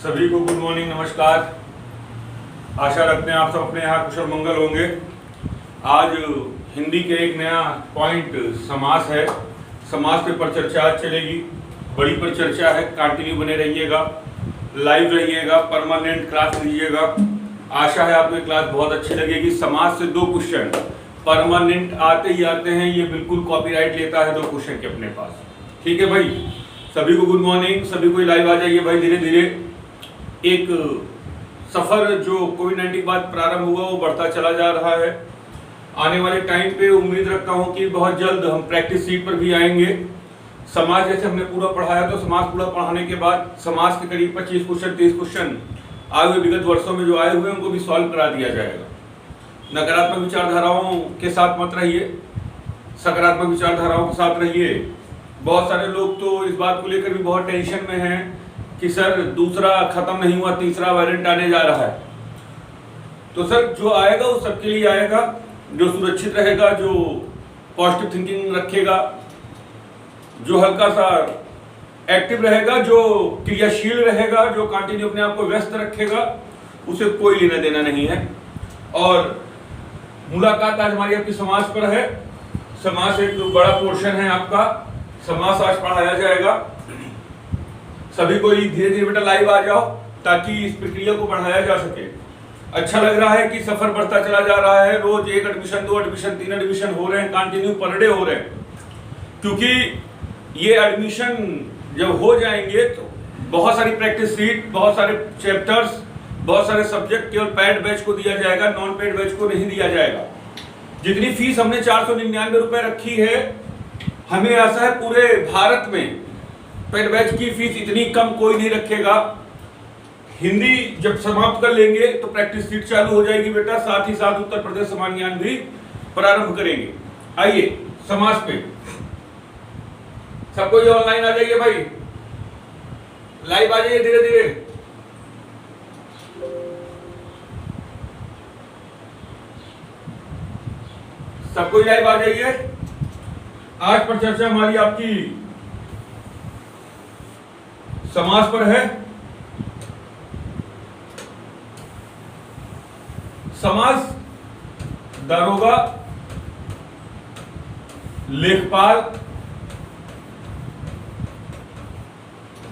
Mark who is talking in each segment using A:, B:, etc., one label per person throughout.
A: सभी को good morning, नमस्कार। आशा रखते हैं आप सब अपने यहाँ कुशल मंगल होंगे। आज हिंदी के एक नया पॉइंट समास है। समास पे पर चर्चा आज चलेगी, बड़ी पर चर्चा है। कंटिन्यू बने रहिएगा, लाइव रहिएगा, परमानेंट क्लास लीजिएगा। आशा है आपको क्लास बहुत अच्छी लगेगी। समास से 2 क्वेश्चन परमानेंट आते ही आते हैं, ये बिल्कुल कॉपीराइट लेता है 2 क्वेश्चन के अपने पास। ठीक है भाई, सभी को गुड मॉर्निंग, सभी को लाइव आ जाइए भाई। धीरे धीरे एक सफर जो कोविड-19 के बाद प्रारंभ हुआ वो बढ़ता चला जा रहा है। आने वाले टाइम पे उम्मीद रखता हूँ कि बहुत जल्द हम प्रैक्टिस सीट पर भी आएंगे। समाज जैसे हमने पूरा पढ़ाया, तो समाज पूरा पढ़ाने के बाद समाज के करीब 25 क्वेश्चन 30 क्वेश्चन आए हुए विगत वर्षों में जो आए हुए उनको भी सॉल्व करा दिया जाएगा। नकारात्मक विचारधाराओं के साथ मत रहिए, सकारात्मक विचारधाराओं के साथ रहिए। बहुत सारे लोग तो इस बात को लेकर भी बहुत टेंशन में हैं कि सर दूसरा खत्म नहीं हुआ, तीसरा वेरिएंट आने जा रहा है। तो सर जो आएगा वो सबके लिए आएगा, जो सुरक्षित रहेगा, जो पॉजिटिव थिंकिंग रखेगा, जो हल्का सा एक्टिव रहेगा, जो क्रियाशील रहेगा, जो कंटिन्यू अपने आप को व्यस्त रखेगा, उसे कोई लेना देना नहीं है। और मुलाकात आज हमारी आपकी समाज पर है। समाज एक बड़ा पोर्शन है आपका, समाज आज पढ़ाया जाएगा। सभी को धीरे धीरे बेटा लाइव आ जाओ ताकि इस प्रक्रिया को बढ़ाया जा सके। अच्छा लग रहा है कि सफर बढ़ता चला जा रहा है। रोज 1 एडमिशन, 2 एडमिशन, 3 एडमिशन हो रहे हैं, कंटिन्यू पर डे हो रहे हैं। क्योंकि ये एडमिशन जब हो जाएंगे तो बहुत सारी प्रैक्टिस सीट, बहुत सारे चैप्टर्स, बहुत सारे सब्जेक्ट केवल पेड बैच को दिया जाएगा, नॉन पेड बैच को नहीं दिया जाएगा। जितनी फीस हमने 499 रुपए रखी है, हमें आशा है पूरे भारत में पेड बैच की फीस इतनी कम कोई नहीं रखेगा। हिंदी जब समाप्त कर लेंगे तो प्रैक्टिस सीट चालू हो जाएगी बेटा, साथ ही साथ उत्तर प्रदेश समान ज्ञान भी प्रारंभ करेंगे। आइए समाज पे सबको ये ऑनलाइन आ जाइए भाई, लाइव आ जाइए धीरे धीरे। सबको लाइव आ जाइए। आज पर चर्चा हमारी आपकी समास पर है। समास दारोगा, लेखपाल,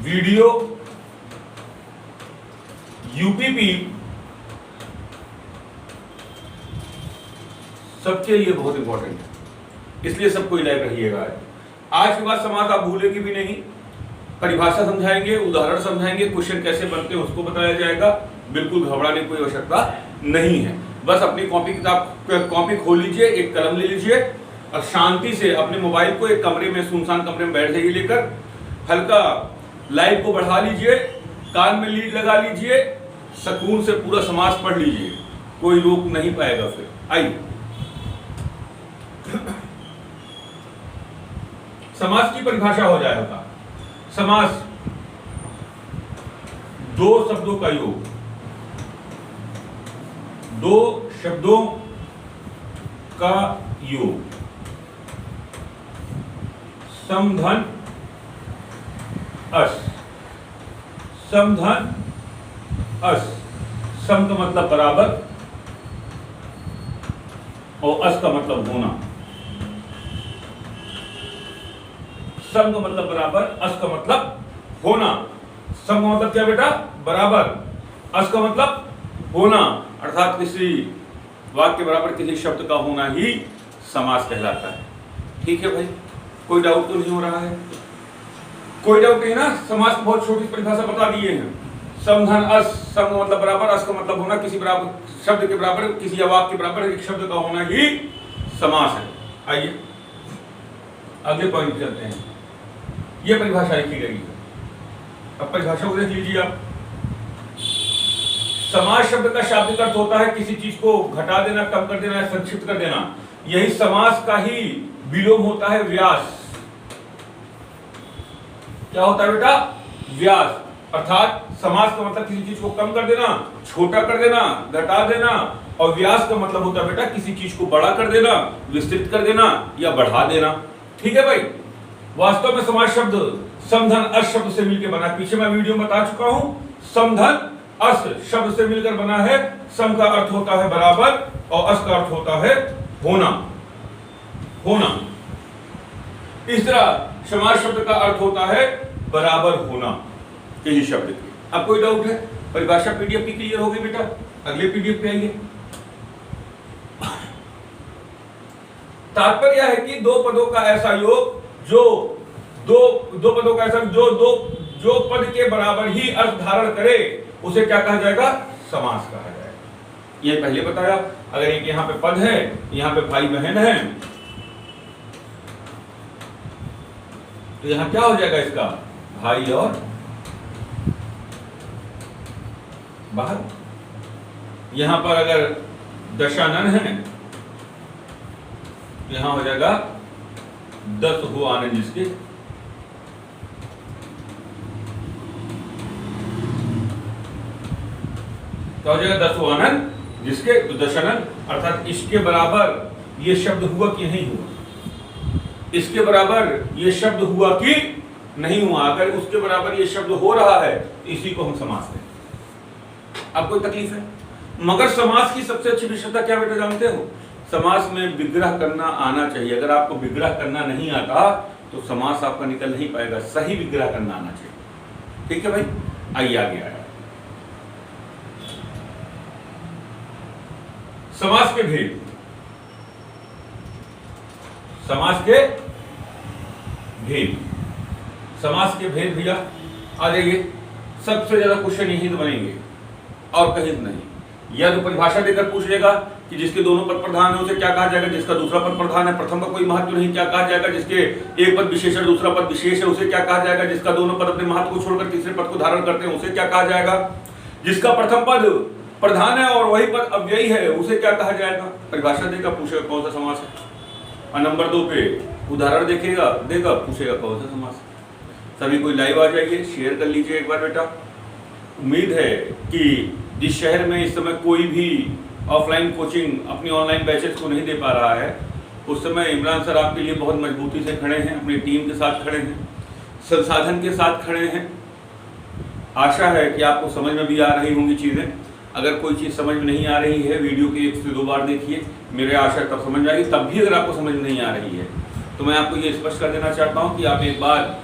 A: वीडियो, यूपीपी सबके लिए बहुत इंपॉर्टेंट है, इसलिए सबको लाइव रहिएगा। आज के बाद समास आप भूलेंगे भी नहीं। परिभाषा समझाएंगे, उदाहरण समझाएंगे, क्वेश्चन कैसे बनते हैं उसको बताया जाएगा। बिल्कुल घबराने की कोई आवश्यकता नहीं है। बस अपनी कॉपी खोल लीजिए, एक कलम ले लीजिए और शांति से अपने मोबाइल को एक कमरे में, सुनसान कमरे में बैठ जाइए लेकर। हल्का लाइव को बढ़ा लीजिए, कान में लीड लगा लीजिए, सुकून से पूरा समास पढ़ लीजिए, कोई रोक नहीं पाएगा। फिर आइए समास की परिभाषा हो जाएगा। समास 2 शब्दों का योग, 2 शब्दों का योग। समधन अस, समधन अस। सम का मतलब बराबर और अस का मतलब होना। सम का मतलब बराबर, अस का मतलब होना। सम का मतलब क्या बेटा? बराबर। अस का मतलब होना, अर्थात किसी वाक्य के बराबर किसी शब्द का होना ही समास कहलाता है। ठीक है भाई, कोई डाउट तो नहीं हो रहा है? कोई डाउट नहीं ना? समास को बहुत छोटी परिभाषा बता दिए हैं। समधन अस, सम का मतलब बराबर, अस का मतलब होना, किसी बराबर शब्द के बराबर, किसी वाक्य के बराबर एक शब्द का होना ही समास है। आइए अगले पॉइंट चलते हैं। यह परिभाषा लिखी गई है, अब परिभाषा को देख लीजिए आप। समास शब्द का शाब्दिक अर्थ होता है किसी चीज को घटा देना, कम कर देना या संक्षिप्त कर देना। यही समास का ही विलोम होता है व्यास। क्या होता है बेटा? व्यास। अर्थात समास का मतलब किसी चीज को कम कर देना, छोटा कर देना, घटा देना, और व्यास का मतलब होता है बेटा किसी चीज को बड़ा कर देना, विस्तृत कर देना या बढ़ा देना। ठीक है भाई? वास्तव में समास शब्द समधन अस शब्द से मिलकर बना। पीछे मैं वीडियो में बता चुका हूं समधन अस शब्द से मिलकर बना है। सम का अर्थ होता है बराबर और अस का अर्थ होता है होना, होना। इस तरह समास शब्द का अर्थ होता है बराबर होना, यही शब्द की। अब कोई डाउट है? परिभाषा पीडीएफ की क्लियर होगी बेटा? अगले पीडीएफ पे आइए। तात्पर्य है कि दो पदों का ऐसा योग जो दो पदों का ऐसा जो पद के बराबर ही अर्थ धारण करे उसे क्या कहा जाएगा? समास कहा जाएगा। ये पहले बताया। अगर एक यहां पे पद है, यहां पे भाई बहन है, तो यहां क्या हो जाएगा इसका? भाई और बहन। यहां पर अगर दशानन है, यहां हो जाएगा 10 हो आनंद जिसके। क्या हो जाएगा? 10 हो आनंद जिसके, तो दशानन अर्थात इसके बराबर ये शब्द हुआ कि नहीं हुआ? इसके बराबर ये शब्द हुआ कि नहीं हुआ? अगर उसके बराबर ये शब्द हो रहा है तो इसी को हम समास दें। अब कोई तकलीफ है? मगर समास की सबसे अच्छी विशेषता क्या बेटा जानते हो? समास में विग्रह करना आना चाहिए। अगर आपको विग्रह करना नहीं आता तो समास आपका निकल नहीं पाएगा। सही विग्रह करना आना चाहिए। ठीक है भाई, आइए आगे आया। समास के भेद, समास के भेद, समास के भेद भैया आ जाइए। सबसे ज्यादा क्वेश्चन यही तो बनेंगे और कहीं नहीं। या तो परिभाषा देकर पूछ लेगा कि जिसके दोनों पद प्रधान है उसे क्या कहा जाएगा? जिसका दूसरा पद प्रधान है, प्रथम का कोई महत्व नहीं, क्या कहा जाएगा? जिसके एक पद विशेषण दूसरा पद विशेष है उसे क्या कहा जाएगा? जिसका दोनों पद अपने महत्व को छोड़कर तीसरे पद को धारण करते हैं उसे क्या कहा जाएगा? जिसका प्रथम पद प्रधान है और वही पद अव्ययी है उसे क्या कहा जाएगा? परिभाषा देगा, पूछेगा कौन सा समास है। और नंबर 2 पे उदाहरण देखेगा, देगा, पूछेगा कौन सा समास है। सभी कोई लाइव आ जाइए, शेयर कर लीजिए एक बार बेटा। उम्मीद है कि जिस शहर में इस समय कोई भी ऑफलाइन कोचिंग अपनी ऑनलाइन बैचेस को नहीं दे पा रहा है, उस समय इमरान सर आपके लिए बहुत मजबूती से खड़े हैं, अपनी टीम के साथ खड़े हैं, संसाधन के साथ खड़े हैं। आशा है कि आपको समझ में भी आ रही होंगी चीज़ें। अगर कोई चीज़ समझ में नहीं आ रही है, वीडियो के 1 से 2 बार देखिए, मेरे आशा तब समझ में आएगी। तब भी अगर आपको समझ में नहीं आ रही है तो मैं आपको ये स्पष्ट कर देना चाहता हूँ कि आप एक बार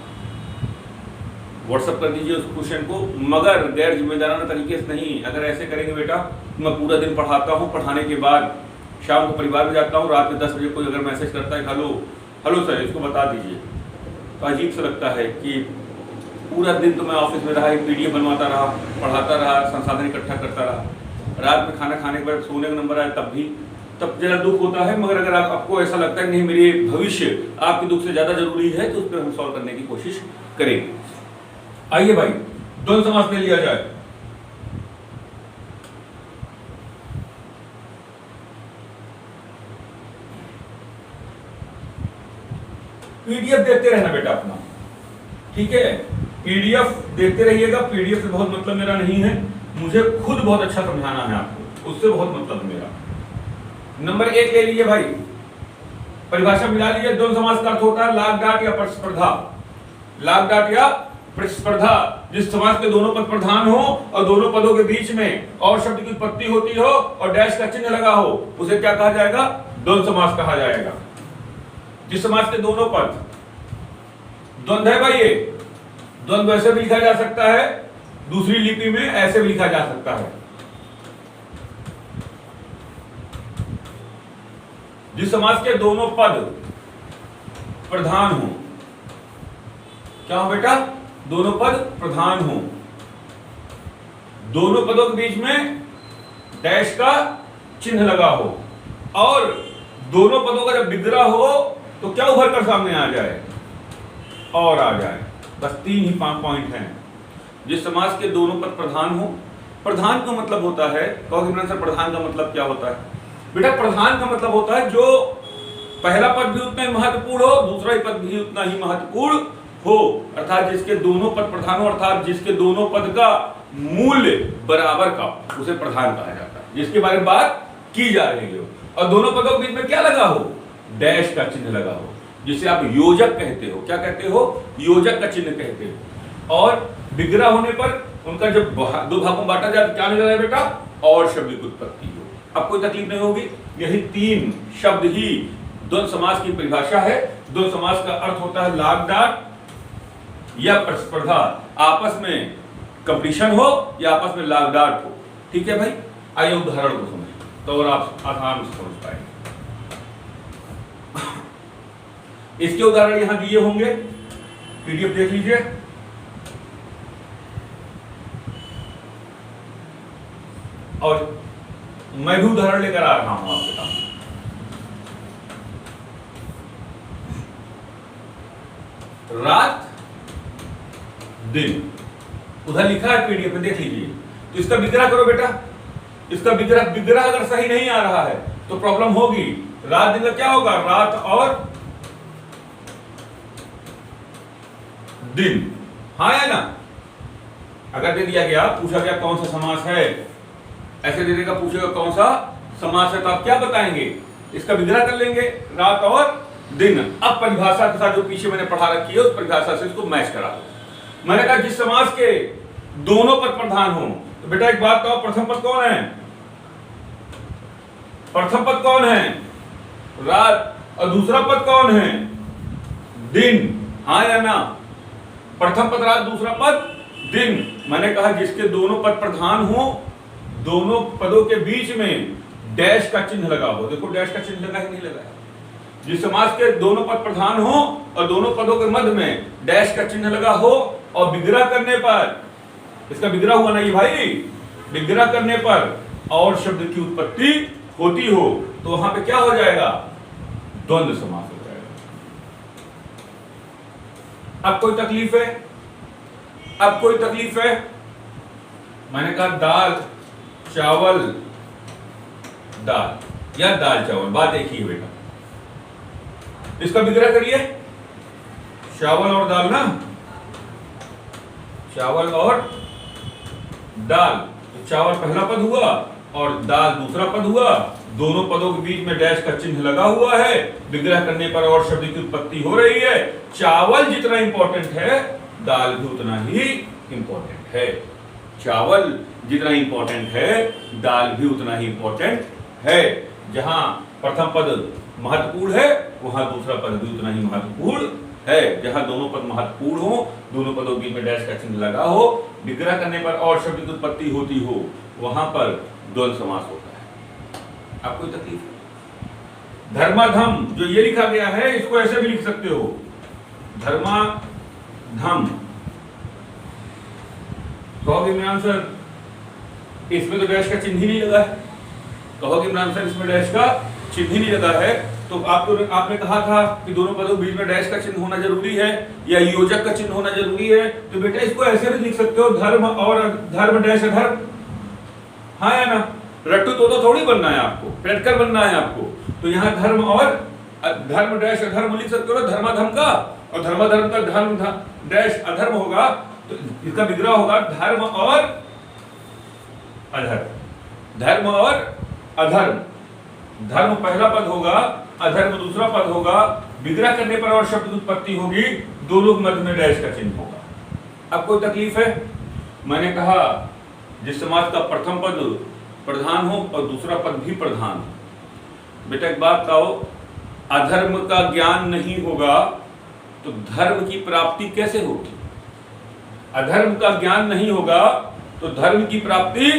A: व्हाट्सअप कर दीजिए उस क्वेश्चन को, मगर गैर जिम्मेदाराना तरीके से नहीं। अगर ऐसे करेंगे बेटा, मैं पूरा दिन पढ़ाता हूँ, पढ़ाने के बाद शाम को परिवार में जाता हूँ, रात में 10 बजे कोई अगर मैसेज करता है हेलो सर इसको बता दीजिए, तो अजीब सा लगता है कि पूरा दिन तो मैं ऑफिस में रहा, एक पीडीएफ बनवाता रहा, पढ़ाता रहा, संसाधन इकट्ठा करता रहा, रात में खाना खाने के बाद सोने का नंबर आया तब जरा दुख होता है। मगर अगर आपको ऐसा लगता है कि नहीं मेरे भविष्य आपके दुख से ज़्यादा जरूरी है तो उस पर हम सॉल्व करने की कोशिश करेंगे। आइए भाई, द्वंद्व समास ले लिया जाए। पीडीएफ देखते रहना बेटा अपना, ठीक है? पीडीएफ देखते रहिएगा। पीडीएफ से बहुत मतलब मेरा नहीं है, मुझे खुद बहुत अच्छा समझाना है आपको, उससे बहुत मतलब है मेरा। नंबर 1 ले लीजिए भाई, परिभाषा मिला लीजिए। द्वंद्व समास का अर्थ होता है लाग डाट या प्रतिस्पर्धा। लाग डाट या प्रतिस्पर्धा, जिस समास के दोनों पद प्रधान हो और दोनों पदों के बीच में और शब्द की उत्पत्ति होती हो और डैश का चिन्ह लगा हो उसे क्या कहा जाएगा? द्वंद्व समास कहा जाएगा। जिस समास के दोनों पद द्वंद्व है भाई, ये द्वंद्व ऐसे भी लिखा जा सकता है, दूसरी लिपि में ऐसे भी लिखा जा सकता है। जिस समास के दोनों पद प्रधान हो, क्या हो बेटा? दोनों पद प्रधान हो, दोनों पदों के बीच में डैश का चिन्ह लगा हो और दोनों पदों का जब विग्रह हो तो क्या उभर कर सामने आ जाए? और आ जाए। बस 3 ही 5 पॉइंट हैं। जिस समास के दोनों पद प्रधान हो, प्रधान का मतलब होता है, कहोगे इमरान सर प्रधान का मतलब क्या होता है? बेटा प्रधान का मतलब होता है जो पहला पद भी उतना ही महत्वपूर्ण हो, दूसरा ही पद भी उतना ही महत्वपूर्ण हो, अर्थात जिसके दोनों पद प्रधान हो, अर्थात जिसके दोनों पद का मूल्य बराबर का, उसे प्रधान कहा जाता है, जिसके बारे में बात की जा रही हो। और दोनों पदों के बीच में क्या लगा हो? डैश का चिन्ह लगा हो, जिसे आप योजक कहते हो। क्या कहते हो? योजक का चिन्ह कहते हो। और विग्रह होने पर उनका जब दो भागों में बांटा जाए तो क्या निकल है बेटा? और शब्द की उत्पत्ति हो। अब कोई तकलीफ नहीं होगी। यही तीन शब्द ही द्वंद्व समास की परिभाषा है। द्वंद्व समास का अर्थ होता है लागडाट या प्रतिस्पर्धा, आपस में कंपटीशन हो या आपस में लागडाट हो। ठीक है भाई, आइए उदाहरण को समझें तो और आप आसान से समझ पाएंगे। इसके उदाहरण यहां दिए होंगे, पीडीएफ देख लीजिए। और मैं भी उदाहरण लेकर आ रहा हूं आपके सामने। रात दिन उधर लिखा है पीडीएफ में, देख लीजिए। तो इसका विग्रह करो बेटा। इसका विग्रह अगर सही नहीं आ रहा है तो प्रॉब्लम होगी। रात दिन का क्या होगा? रात और दिन, हाँ है ना? अगर दे दिया गया, पूछा गया कौन सा समास है, ऐसे दे देगा, पूछेगा कौन सा समास है, तो आप क्या बताएंगे? इसका विग्रह कर लेंगे, रात और दिन। अब परिभाषा के साथ जो पीछे मैंने पढ़ा रखी है उस परिभाषा से इसको मैच करा दो। मैंने कहा जिस समास के दोनों पद प्रधान हो, तो बेटा एक बात कहो, प्रथम पद कौन है? प्रथम पद कौन है? रात। और दूसरा पद कौन है? दिन, हाँ या ना? प्रथम पद रात, दूसरा पद दिन। मैंने कहा जिसके दोनों पद प्रधान हो, दोनों पदों के बीच में डैश का चिन्ह लगा हो। देखो डैश का चिन्ह लगा है नहीं लगा है? जिस समास के दोनों पद प्रधान हो और दोनों पदों के मध्य में डैश का चिन्ह लगा हो और विग्रह करने पर, इसका विग्रह हुआ ना ये भाई, विग्रह करने पर और शब्द की उत्पत्ति होती हो, तो वहां पे क्या हो जाएगा? द्वंद्व समास हो जाएगा। अब कोई तकलीफ है? अब कोई तकलीफ है? मैंने कहा दाल चावल दाल या दाल चावल, बात एक ही है बेटा। इसका विग्रह करिए, चावल और दाल ना, चावल और दाल। तो चावल पहला पद हुआ और दाल दूसरा पद हुआ, दोनों पदों के बीच में डैश का चिन्ह लगा हुआ है, विग्रह करने पर और शब्द की उत्पत्ति हो रही है। चावल जितना इंपॉर्टेंट है दाल भी उतना ही इंपॉर्टेंट है। चावल जितना इंपॉर्टेंट है दाल भी उतना ही इंपॉर्टेंट है। जहां प्रथम पद महत्वपूर्ण है वहां दूसरा पद भी उतना ही महत्वपूर्ण है। जहां दोनों पद महत्वपूर्ण हो, दोनों पदों के बीच में डैश का चिन्ह लगा हो, विग्रह करने पर और शब्द की उत्पत्ति होती हो, वहां पर द्वंद्व समास होता है। आपको तकलीफ है? धर्माधम जो ये लिखा गया है इसको ऐसे भी लिख सकते हो, धर्माधम। कहोगे इमरान सर इसमें तो डैश का चिन्ह ही नहीं लगा है। कहोगे इमरान सर इसमें डैश का चिन्ह ही नहीं लगा है, तो आपने कहा था कि दोनों पदों के बीच में डैश का चिन्ह होना जरूरी है या योजक का चिन्ह होना जरूरी है। तो बेटा इसको ऐसे भी लिख सकते हो, धर्म और धर्म डैश अधर्म, हाँ या ना? रट्टू तो थोड़ी बनना है आपको, प्रैक्टिकल बनना है आपको। तो यहाँ धर्म और धर्म डैश अधर्म लिख सकते हो ना, धर्माधर्म का, और धर्माधर्म का धर्म डैश अधर्म होगा, तो इसका विग्रह होगा धर्म और अधर्म। धर्म और अधर्म, धर्म पहला पद होगा, अधर्म दूसरा पद होगा, विग्रह करने पर और शब्द की उत्पत्ति होगी, दोनों मध्य में डैश का चिन्ह होगा। अब कोई तकलीफ है? मैंने कहा जिस समाज का प्रथम पद प्रधान हो और दूसरा पद भी प्रधान हो। बेटा एक बात कहो, अधर्म का ज्ञान नहीं होगा तो धर्म की प्राप्ति कैसे होगी? अधर्म का ज्ञान नहीं होगा तो धर्म की प्राप्ति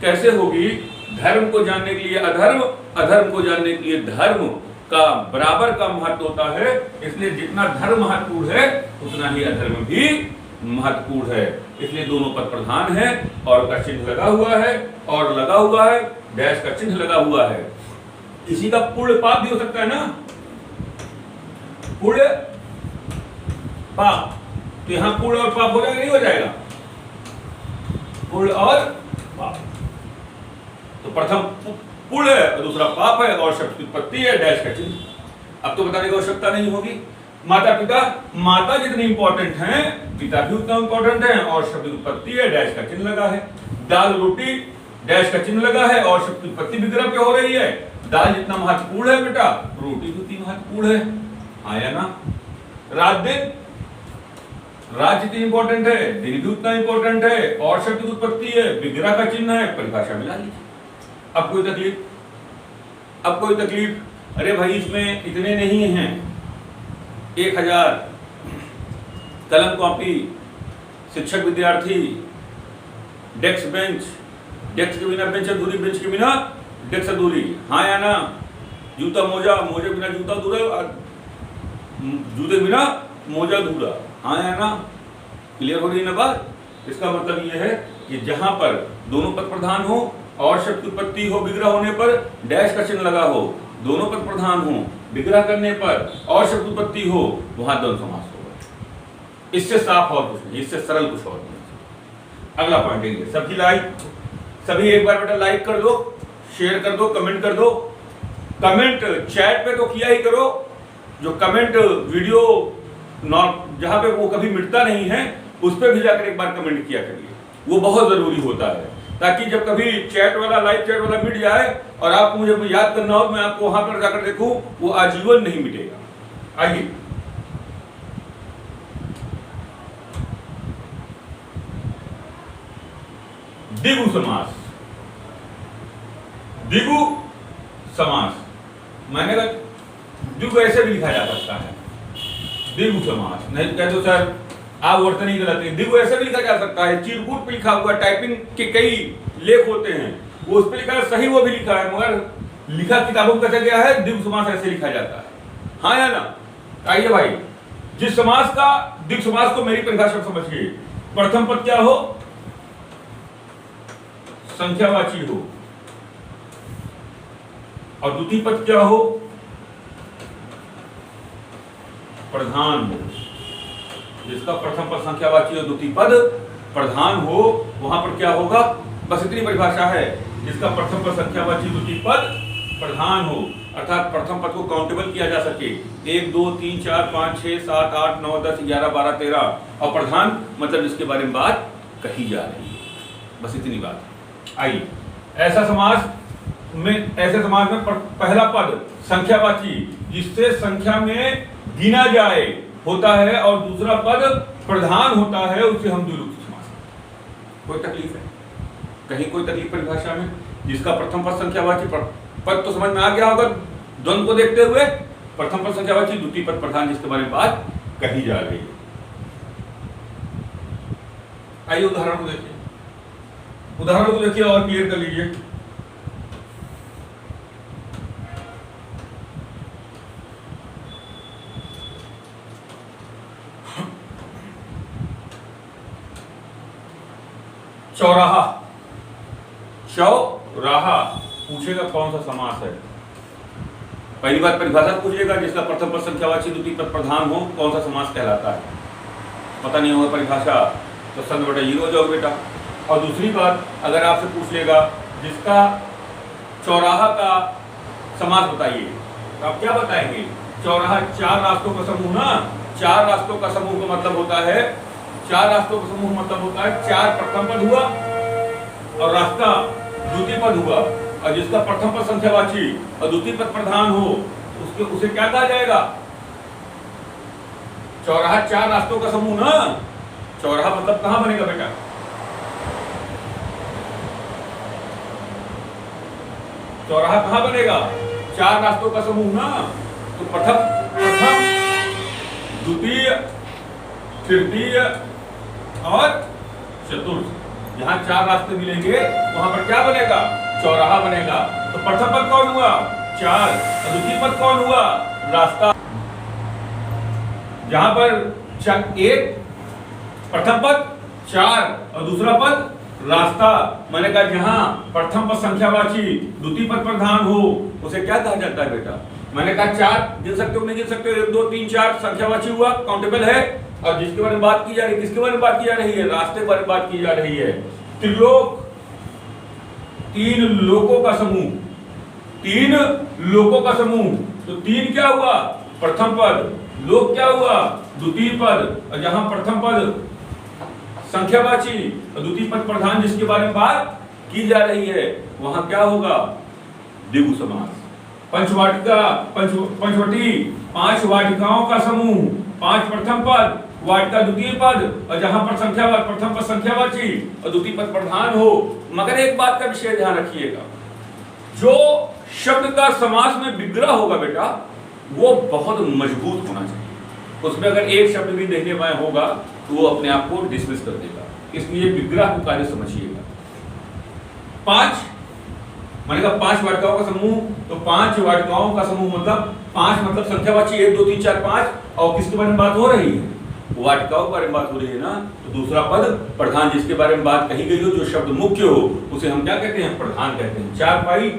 A: कैसे होगी? धर्म को जानने के लिए अधर्म, अधर्म को जानने के लिए धर्म का बराबर का महत्व होता है। इसलिए जितना धर्म महत्वपूर्ण है उतना ही अधर्म भी महत्वपूर्ण है। इसलिए दोनों पद प्रधान है और का चिन्ह लगा हुआ है, और लगा हुआ है, डैश का चिन्ह लगा हुआ है। किसी का पुण्य पाप भी हो सकता है ना, पुण्य पाप। तो यहां पुण्य और पाप हो जाएगा नहीं हो जाएगा? पुण्य और पाप, तो प्रथम पुण्य है और दूसरा पाप है और शब्द की उत्पत्ति है डैश का चिन्ह। अब तो बताने की आवश्यकता नहीं होगी। माता पिता, माता जितनी इंपॉर्टेंट हैं पिता भी उतना इंपॉर्टेंट है और शब्द की उत्पत्ति है, डैश का चिन्ह लगा है। दाल रोटी, डैश का चिन्ह लगा है और शब्द की उत्पत्ति विग्रह पे हो रही है। दाल जितना महत्वपूर्ण है बेटा, रोटी भी उतनी महत्वपूर्ण है, आया ना? रात दिन, राज्य जितनी इंपॉर्टेंट है, डिग्री उतना इंपॉर्टेंट है, और शब्द की उत्पत्ति है, विग्रह का चिन्ह है, परिभाषा मिला लीजिए। अब कोई तकलीफ? अब कोई तकलीफ? अरे भाई इसमें इतने नहीं हैं, 1000 कलम कॉपी, शिक्षक विद्यार्थी, डेस्क बेंच, डेस्क के बिना बेंच अधूरी, बेंच के बिना डेस्क अधूरी, हाँ या ना? जूता मोजा, मोजे बिना जूता अधूरा, जूते बिना मोजा अधूरा, हाँ या ना? क्लियर हो रही है ना बात? इसका मतलब यह है कि जहां पर दोनों पद प्रधान हो और शब्द की उत्पत्ति हो, विग्रह होने पर डैश का चिन्ह लगा हो, दोनों पद प्रधान हो, विग्रह करने पर और शब्द उत्पत्ति हो, वहां द्वंद्व समास होगा। इससे साफ और कुछ नहीं, इससे सरल कुछ और नहीं। अगला पॉइंट है, सबकी लाइक, सभी एक बार बेटा लाइक कर दो, शेयर कर दो, कमेंट कर दो। कमेंट चैट पे तो किया ही करो, जो कमेंट वीडियो जहां पे वो कभी मिटता नहीं है उस पर भी जाकर एक बार कमेंट किया करिए, वो बहुत जरूरी होता है, ताकि जब कभी चैट वाला, लाइव चैट वाला मिट जाए और आपको मुझे याद करना हो, मैं आपको वहां पर जाकर देखूं, वो आजीवन नहीं मिटेगा। आइए द्विगु समास। द्विगु समास मैंने कहा द्विगु ऐसे भी लिखा जा सकता है, द्विगु समास। नहीं तो कह दो सर आप वर्तन ही गलत है, द्विगु ऐसे भी लिखा जा सकता है। चिरकूट पे लिखा हुआ, टाइपिंग के कई लेख होते हैं, वो उस पे लिखा है, सही वो भी लिखा है, मगर लिखा किताबों में कैसे गया है, द्विगु समास ऐसे लिखा जाता है, हाँ या ना? आइए भाई, जिस समास का, द्विगु समास को मेरी परिभाषा समझिए। प्रथम पद क्या हो? संख्यावाची हो, और द्वितीय पद क्या हो? प्रधान हो। जिसका प्रथम पद संख्यावाची और द्वितीय पद प्रधान हो, वहां पर क्या होगा? बस इतनी परिभाषा है, जिसका प्रथम पद संख्यावाची, द्वितीय पद प्रधान हो, अर्थात प्रथम पद को काउंटेबल किया जा सके, 1 2 3 4 5 6 7 8 9 10 11 12 13, और प्रधान मतलब जिसके बारे में बात कही जा रही है, बस इतनी बात। आइए, ऐसे समास में पहला पद संख्यावाची जिससे संख्या में गिना जाए होता है, और दूसरा पद प्रधान होता है, उसे हम द्विरूप समास। कोई तकलीफ है? कहीं कोई तकलीफ परिभाषा में? जिसका प्रथम पद संख्यावाची, पद तो समझ में आ गया होगा द्वंद्व को देखते हुए, प्रथम पद संख्यावाची, द्वितीय पद प्रधान, जिसके बारे में बात कही जा रही है। आइए उदाहरण को देखिए, उदाहरण को देखिए और क्लियर कर लीजिए। चौराहा, चौराहा पूछेगा कौन सा समास है? पहली बात परिभाषा पूछेगा, जिसका प्रथम पद संख्यावाची, द्वितीय पद प्रधान हो, कौन सा समास कहलाता है? पता नहीं होगा परिभाषा तो संग बेटा जीरो हो जाओ बेटा। और दूसरी बात, अगर आपसे पूछ लेगा जिसका चौराहा का समास बताइए, तो आप क्या बताएंगे? चौराहा 4 रास्तों का समूह ना, 4 रास्तों का समूह का मतलब होता है, 4 रास्तों का समूह मतलब होता है 4 प्रथम पद हुआ और रास्ता द्वितीय पद हुआ, और जिसका प्रथम पद संख्यावाची और द्वितीय पद प्रधान हो, उसे क्या कहा जाएगा? चौराहा 4 रास्तों का समूह ना। चौराहा मतलब कहां बनेगा बेटा? चौराहा कहां बनेगा? 4 रास्तों का समूह ना, तो प्रथम, द्वितीय, तृतीय और चतुर्थ, जहां 4 रास्ते मिलेंगे वहां पर क्या बनेगा? चौराहा बनेगा। तो प्रथम पद कौन हुआ? 4, और द्वितीय पद कौन हुआ? रास्ता। जहां पर एक प्रथम पद 4 और दूसरा पद रास्ता, मैंने कहा जहां प्रथम पद संख्यावाची, द्वितीय पद प्रधान हो, उसे क्या कहा जाता है बेटा? मैंने कहा 4 गिन सकते हो, नहीं गिन सकते हो, 1 2 3 4 संख्यावाची हुआ, काउंटेबल है। और जिसके बारे में बात की जा रही है, किसके बारे में बात की जा रही है? रास्ते के बारे में बात की जा रही है। त्रिलोक, 3 लोकों का समूह, 3 लोकों का समूह, तो 3 क्या हुआ? प्रथम पद, लोक क्या हुआ? द्वितीय पद, और जहां प्रथम पद संख्यावाची और द्वितीय पद प्रधान, जिसके बारे में बात की जा रही है, वहां क्या होगा? द्विगु समास। पंचवाटिका, पंचवटी, 5 वाटिकाओं का समूह, 5 प्रथम पद, वाटिका द्वितीय पद, और जहां पर संख्यावाचक प्रथम पद संख्यावाची और द्वितीय पद प्रधान हो। मगर एक बात का विशेष ध्यान रखिएगा, जो शब्द का समास में विग्रह होगा बेटा, वो बहुत मजबूत होना चाहिए। उसमें अगर एक शब्द भी देखने पाए होगा तो वो अपने आप को डिसमिस कर देगा, इसलिए विग्रह को कार्य समझिएगा। 5 मानेगा 5 वाटिकाओं का समूह, तो 5 वाटिकाओं का समूह मतलब 5 मतलब संख्यावाची 1 2 3 4 5, और किसके बारे में बात हो रही है? वाटिकाओं के बारे में बात हो रही है ना। तो दूसरा पद प्रधान, जिसके बारे में बात कही गई हो, जो शब्द मुख्य हो, उसे हम क्या कहते हैं? प्रधान कहते हैं। 4 पाई,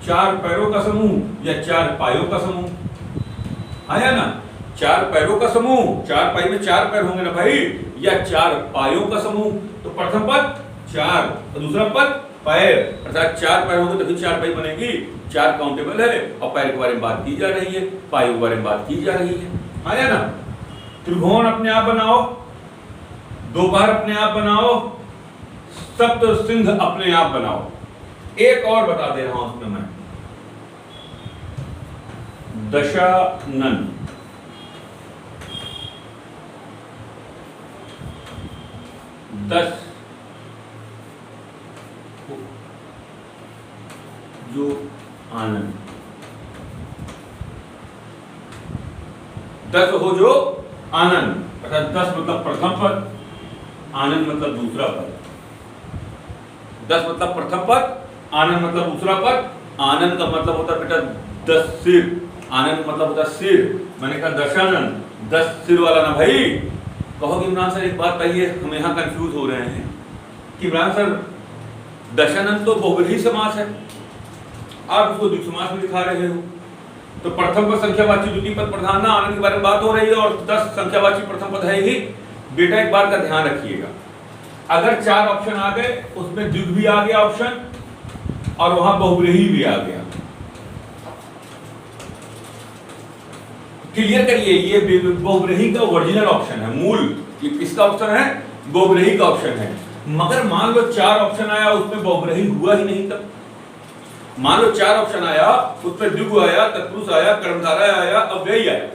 A: 4 पैरों का समूह या 4 पायों का समूह, आया ना? 4 पैरों का समूह, 4 पाई में 4 पैर होंगे ना भाई, या 4 पायों का समूह। तो प्रथम पद 4 और दूसरा पद पैर, अर्थात 4 पैर होंगे तभी 4 पाई बनेगी। 4 काउंटेबल है और पैर के बारे में बात की जा रही है, पायों के बारे में बात की जा रही है, आया ना? त्रिभुवन अपने आप बनाओ, दोपहर अपने आप बनाओ, सप्त सिंह अपने आप बनाओ। एक और बता दे रहा हूं उसमें मैं, दशानन, दस जो आनंद, 10 हो जो आनंद, अर्थात 10 मतलब प्रथम पद, आनंद मतलब दूसरा पद। 10 मतलब प्रथम पद, आनंद मतलब दूसरा पद। आनंद का मतलब होता है बेटा 10 सिर, आनंद मतलब होता है सिर। मैंने कहा दशानंद, 10 सिर वाला ना भाई। कहो कि इमरान सर एक बात कहिए, हम यहाँ कंफ्यूज हो रहे हैं कि इमरान सर दशानंद तो बहुब्रीहि समास है, आप उसको द्विगु समास में दिखा रहे हो। तो प्रथम पद संख्यावाची, द्वितीय पद प्रधान ना, आनंद के बारे में बात हो रही है, और 10 संख्यावाची प्रथम पद है ही। बेटा एक बात का ध्यान रखिएगा, अगर 4 ऑप्शन आ गए, उसमें द्विगु भी आ गया ऑप्शन और वहां बहुब्रीहि भी आ गया। क्लियर करिए, ये बहुब्रीहि का ओरिजिनल ऑप्शन है, मूल। ये किसका ऑप्शन है? बहुब्रीहि का ऑप्शन है। मगर मान लो 4 ऑप्शन आया, उसमें बहुब्रीहि हुआ ही नहीं। तब मान लो 4 ऑप्शन आया, उसमें द्विगु आया, तत्पुरुष आया, कर्मधारय आया, अव्ययी आया,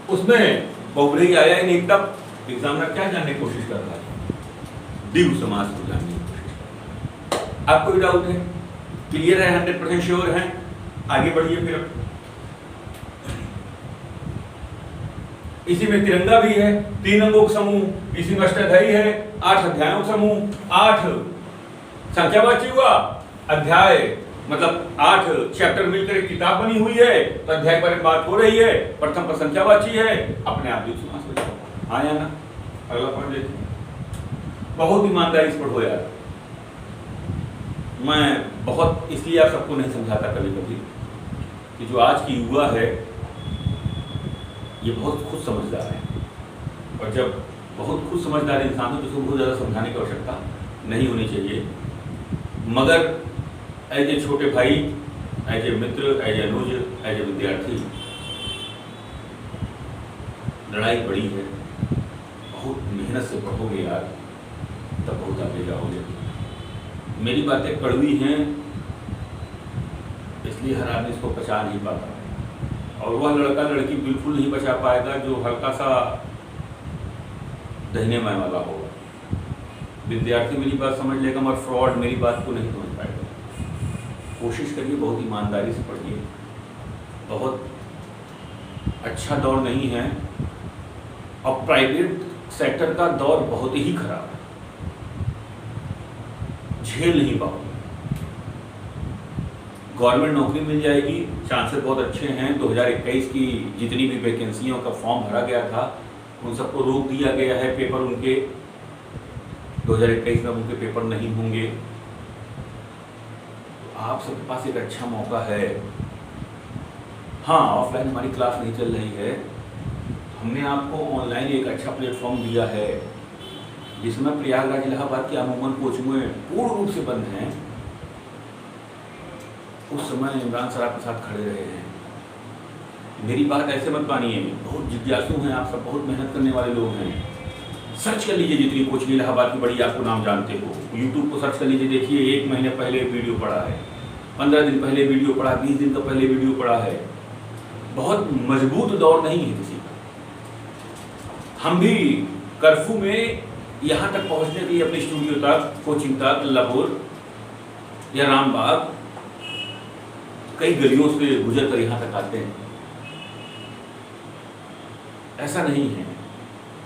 A: उसमें बहुब्रीहि आया ही नहीं। तब एग्जामिनर क्या जानने की कोशिश कर रहा है? द्विगु समास को जानने की कोशिश कर रहा है। आपको भी डाउट है? क्लियर है? 100% श्योर है? आगे बढ़िए फिर। इसी में तिरंगा भी है, 3 अंगों का समूह, इसी में अष्टाध्यायी है, 8 अध्यायों का समूह, 8 संख्यावाची हुआ, अध्याय मतलब 8 चैप्टर मिलकर एक किताब बनी हुई है, तो अध्याय पर बात हो रही है, प्रथम पर संख्यावाची है, अपने आप द्विगु समास हो जाएगा। आया ना? अगला पॉइंट देखिए, बहुत ईमानदारी से पढ़ो यार। मैं बहुत इसलिए आप सबको नहीं समझाता कभी कभी कि जो आज की युवा है ये बहुत खुद समझदार है, और जब बहुत खुद समझदार इंसान हो तो उसको बहुत ज़्यादा समझाने की आवश्यकता नहीं होनी चाहिए। मगर एज ए छोटे भाई, एज ए मित्र, एज ए अनुज, एज ए विद्यार्थी, लड़ाई बड़ी है, बहुत मेहनत से पढ़ोगे यार तब बहुत आगे जाओगे। मेरी बातें कड़वी हैं, इसलिए हर आदमी इसको पचा नहीं पाता, और वह लड़का लड़की बिल्कुल नहीं बचा पाएगा जो हल्का सा दहीने मैं वाला होगा। विद्यार्थी मेरी बात समझ लेगा, मगर फ्रॉड मेरी बात को नहीं समझ पाएगा। कोशिश करिए, बहुत ईमानदारी से पढ़िए। बहुत अच्छा दौर नहीं है, और प्राइवेट सेक्टर का दौर बहुत ही खराब है, झेल नहीं पाओगे। गवर्नमेंट नौकरी मिल जाएगी, चांसेस बहुत अच्छे हैं। 2021 की जितनी भी वैकेंसियों का फॉर्म भरा गया था उन सबको रोक दिया गया है, पेपर उनके 2021 में उनके पेपर नहीं होंगे। तो आप सबके पास एक अच्छा मौका है। हाँ, ऑफलाइन हमारी क्लास नहीं चल रही है, हमने आपको ऑनलाइन एक अच्छा प्लेटफॉर्म दिया है, जिसमें प्रयागराज इलाहाबाद की अमूमन कोचिंगें पूर्ण रूप से बंद हैं। उस समय इमरान सर आपके साथ खड़े रहे हैं। मेरी बात ऐसे मत मानिए, बहुत जिज्ञासु हैं आप सब, बहुत मेहनत करने वाले लोग हैं। सर्च कर लीजिए, जितनी कोचिंग इलाहाबाद की बड़ी आपको नाम जानते हो, यूट्यूब को सर्च कर लीजिए, देखिए 1 महीने पहले वीडियो पड़ा है, 15 दिन पहले वीडियो पड़ा, 20 दिन का पहले वीडियो पड़ा है। बहुत मजबूत दौर नहीं है किसी का। हम भी कर्फ्यू में यहाँ तक पहुँचने के लिए अपने स्टूडियो तक, कोचिंग तक, लाहौर या रामबाग कई गलियों से गुजर कर यहाँ तक आते हैं। ऐसा नहीं है।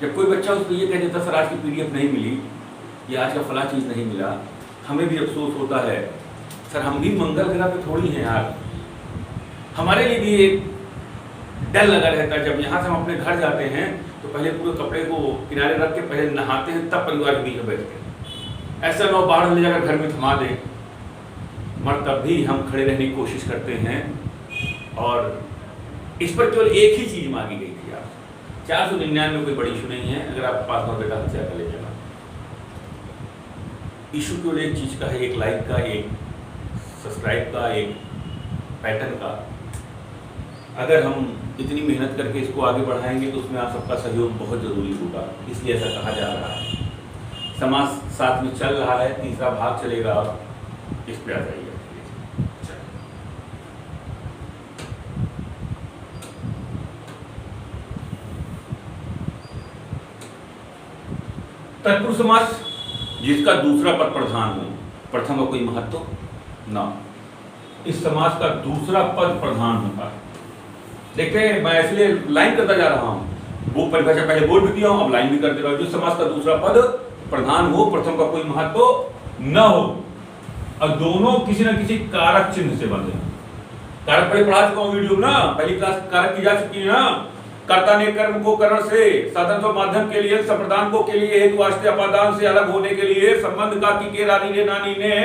A: जब कोई बच्चा उसको ये कह देता सर आज की PDF नहीं मिली या आज का फला चीज़ नहीं मिला, हमें भी अफसोस होता है। सर हम भी मंगल ग्रह पे थोड़ी हैं यार, हमारे लिए भी एक डर लगा रहता है। जब यहाँ से हम अपने घर जाते हैं तो पहले पूरे कपड़े को किनारे रख के पहले नहाते हैं, तब परिवार के बीच में बैठते हैं। ऐसा ना बाढ़ ले जाकर घर में थमा दें, मगर तब भी हम खड़े रहने की कोशिश करते हैं। और इस पर केवल एक ही चीज़ मांगी गई थी आप 499 कोई बड़ी इशू नहीं है। अगर आप पास में बेटा हत्या कर ले जाना, इशू केवल एक चीज़ का है, एक लाइक का, एक सब्सक्राइब का, एक पैटर्न का। अगर हम इतनी मेहनत करके इसको आगे बढ़ाएंगे तो उसमें आप सबका सहयोग बहुत ज़रूरी होगा, इसलिए ऐसा कहा जा रहा है। समाज साथ में चल रहा है, तीसरा भाग चलेगा, इस पे आ जाइए। तत्पुरुष समास जिसका दूसरा पद प्रधान हो, प्रथम का कोई महत्व ना, इस समास का दूसरा पद प्रधान होता है। देखिए मैं इसलिए लाइन करता जा रहा हूं, वो परिभाषा पहले बोल भी दिया हूं, अब लाइन भी कर दे रहा हूं। जो समास का दूसरा पद प्रधान हो, प्रथम का कोई महत्व न हो, और दोनों किसी न किसी कारक चिन्ह से बंधे। कारक पहले पढ़ा चुका हूं वीडियो ना, पहली क्लास कारक की जा चुकी है ना। कर्ता ने कर्म को करण से, साधन तो माध्यम के लिए, संप्रदान को के लिए, हेतु वास्ते अपादान से अलग होने के लिए, संबंध का की के रानी ने नानी ने,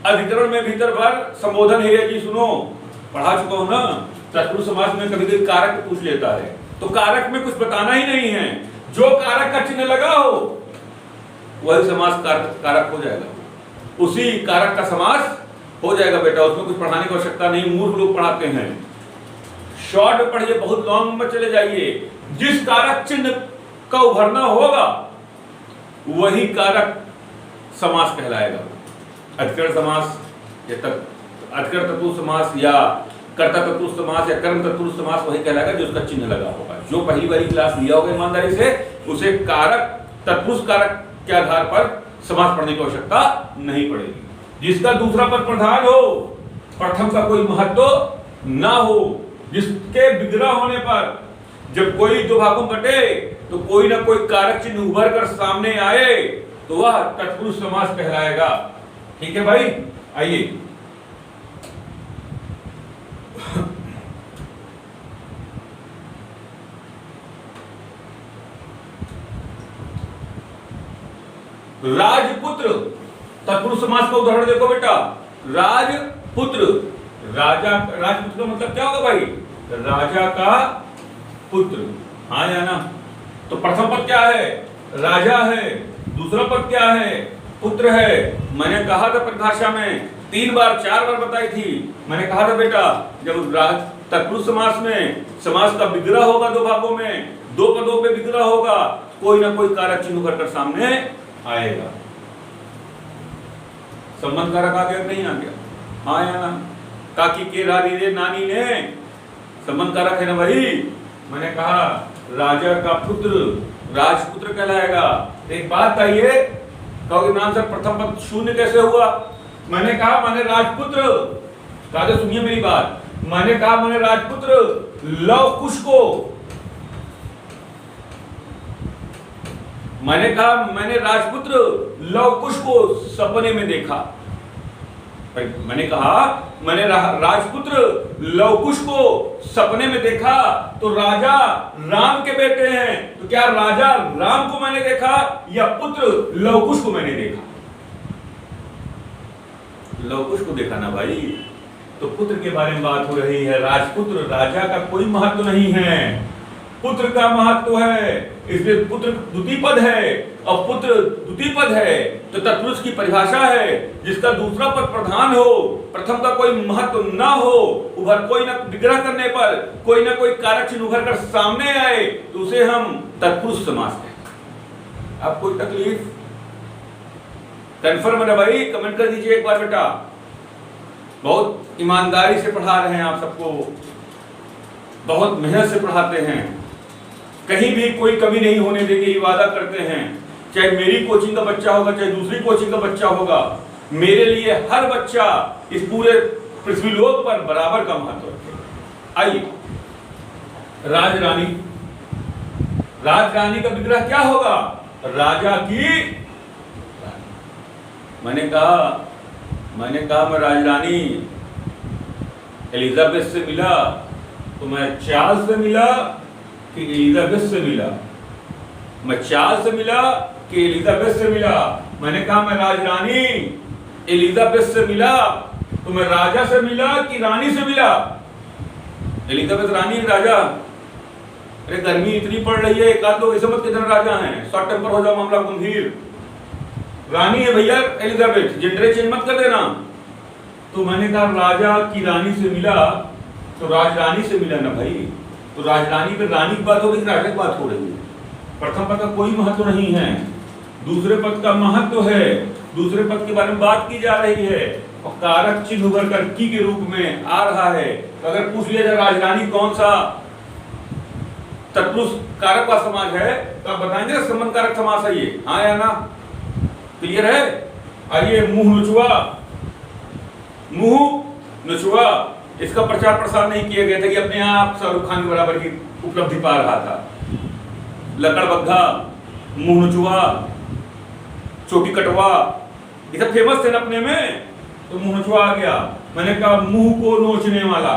A: अधिकरण में भीतर भर संबोधन है जी सुनो, पढ़ा चुका हूं ना। तत्पुरुष समास में कभी कभी कारक पूछ लेता है, तो कारक में कुछ बताना ही नहीं है, जो कारक का चिन्ह लगा हो वही समास कारक हो जाएगा, उसी कारक का समास हो जाएगा बेटा। उसमें कुछ पढ़ाने की आवश्यकता नहीं, मूर्ख लोग पढ़ाते हैं। शॉर्ट में पढ़िए, बहुत लॉन्ग में चले जाइए। जिस कारक चिन्ह का उभरना होगा वही कारक समास कहलाएगा। अधिकरण समास या अधिकरण तत्पुरुष समास या कर्ता तत्पुरुष समास या कर्म तत्पुरुष समास वही कहलाएगा जो उसका चिन्ह लगा होगा। जो पहली बारी क्लास लिया होगा ईमानदारी से, उसे कारक तत्पुरुष कारक के आधार पर समास पढ़ने की आवश्यकता नहीं पड़ेगी। जिसका दूसरा पद प्रधान हो, प्रथम का कोई महत्व ना हो, जिसके विग्रह होने पर जब कोई दो भागों बटे तो कोई ना कोई कारक चिन्ह उभर कर सामने आए तो वह तत्पुरुष समास कहलाएगा। ठीक है भाई, आइए राजपुत्र तत्पुरुष समास का उदाहरण देखो बेटा। राजपुत्र, राजा, राजपुत्र का मतलब क्या होगा भाई? राजा का पुत्र, हाँ या ना? तो प्रथम पद क्या है? राजा है। दूसरा पद क्या है? पुत्र है। मैंने कहा था परिभाषा में 3 बार 4 बार बताई थी। मैंने कहा था बेटा जब तत्पुरुष समास में समास का विग्रह होगा दो भागों में, दो पदों पे विग्रह होगा, कोई ना कोई कारक चिन्ह उभर कर सामने आएगा। संबंध कारक आ गया नहीं आ गया? हाँ या ना? काकी के रानी रे नानी ने, संबंध कारक है ना भाई। मैंने कहा राजा का पुत्र राजपुत्र कहलाएगा। एक बात कहिए, कहोगे नाम सर प्रथम पद शून्य कैसे हुआ? मैंने कहा मैंने राजपुत्र, राजा सुनिए मेरी बात, मैंने कहा मैंने राजपुत्र लव कुश को, मैंने कहा मैंने राजपुत्र लव कुश को सपने में देखा। मैंने कहा मैंने राजपुत्र लव कुश को सपने में देखा, तो राजा राम के बेटे हैं, तो क्या राजा राम को मैंने देखा या पुत्र लव कुश को मैंने देखा? लव कुश को देखा ना भाई। तो पुत्र के बारे में बात हो रही है। राजपुत्र, राजा का कोई महत्व नहीं है, पुत्र का महत्व है, इसलिए पुत्र द्वितीय पद है और पुत्र द्वितीय पद है। तो तत्पुरुष की परिभाषा है जिसका दूसरा पद प्रधान हो, प्रथम का कोई महत्व ना हो, उभर कोई ना विग्रह करने पर कोई ना कोई कारक चिन्ह उभर कर सामने आए तो उसे हम तत्पुरुष समास कहते हैं। अब कोई तकलीफ? कंफर्म है ना भाई? कमेंट कर दीजिए एक बार बेटा। बहुत ईमानदारी से पढ़ा रहे हैं आप सबको, बहुत मेहनत से पढ़ाते हैं। कहीं भी कोई कमी नहीं होने देंगे, ये वादा करते हैं। चाहे मेरी कोचिंग का बच्चा होगा, चाहे दूसरी कोचिंग का बच्चा होगा, मेरे लिए हर बच्चा इस पूरे पृथ्वीलोक पर बराबर का महत्व रखेगा। आइए, राजरानी, राजरानी का विग्रह क्या होगा? राजा की रानी। मैंने कहा मैं राजरानी एलिजाबेथ से मिला तो मैं चार्ल्स से मिला कि एलिजाबेथ से मिला? मैं चार्ल्स से मिला कि एलिजाबेथ से मिला? मैंने कहा मैं राजरानी एलिजाबेथ से मिला तो मैं राजा से मिला कि रानी से मिला? एलिजाबेथ रानी राजा? अरे गर्मी इतनी पड़ रही है, एक आध लोग ऐसे मत कितने राजा हैं, शॉर्ट टेम्पर हो जाओ, मामला गंभीर। रानी है भैया एलिजाबेथ, जेंडर चेंज मत कर देना। तो मैंने कहा राजा की रानी से मिला तो राजरानी से मिला ना भाई। तो राजरानी पे रानी की बात हो रही, राजा की बात हो रही है। प्रथम पद का कोई महत्व नहीं है, दूसरे पद का महत्व है, दूसरे पद के बारे में बात की जा रही है और कारक चिन्ह उभर कर की के रूप में आ रहा है। तो अगर पूछ लिया जाए राजरानी कौन सा तत्पुरुष कारक का समाज है तो आप बताएंगे संबंध कारक समास है ये, हाँ या ना? क्लियर है? आइए, मुंह नुचुआ, इसका प्रचार प्रसार नहीं किया गया था कि अपने आप शाहरुख खान बराबर की उपलब्धि पा रहा था। लकड़बग्घा, मुंह नुचुआ, चोटी कटवा, ये सब फेमस थे ना अपने में, तो मुंह नुचुआ आ गया। मैंने कहा मुंह को नोचने वाला।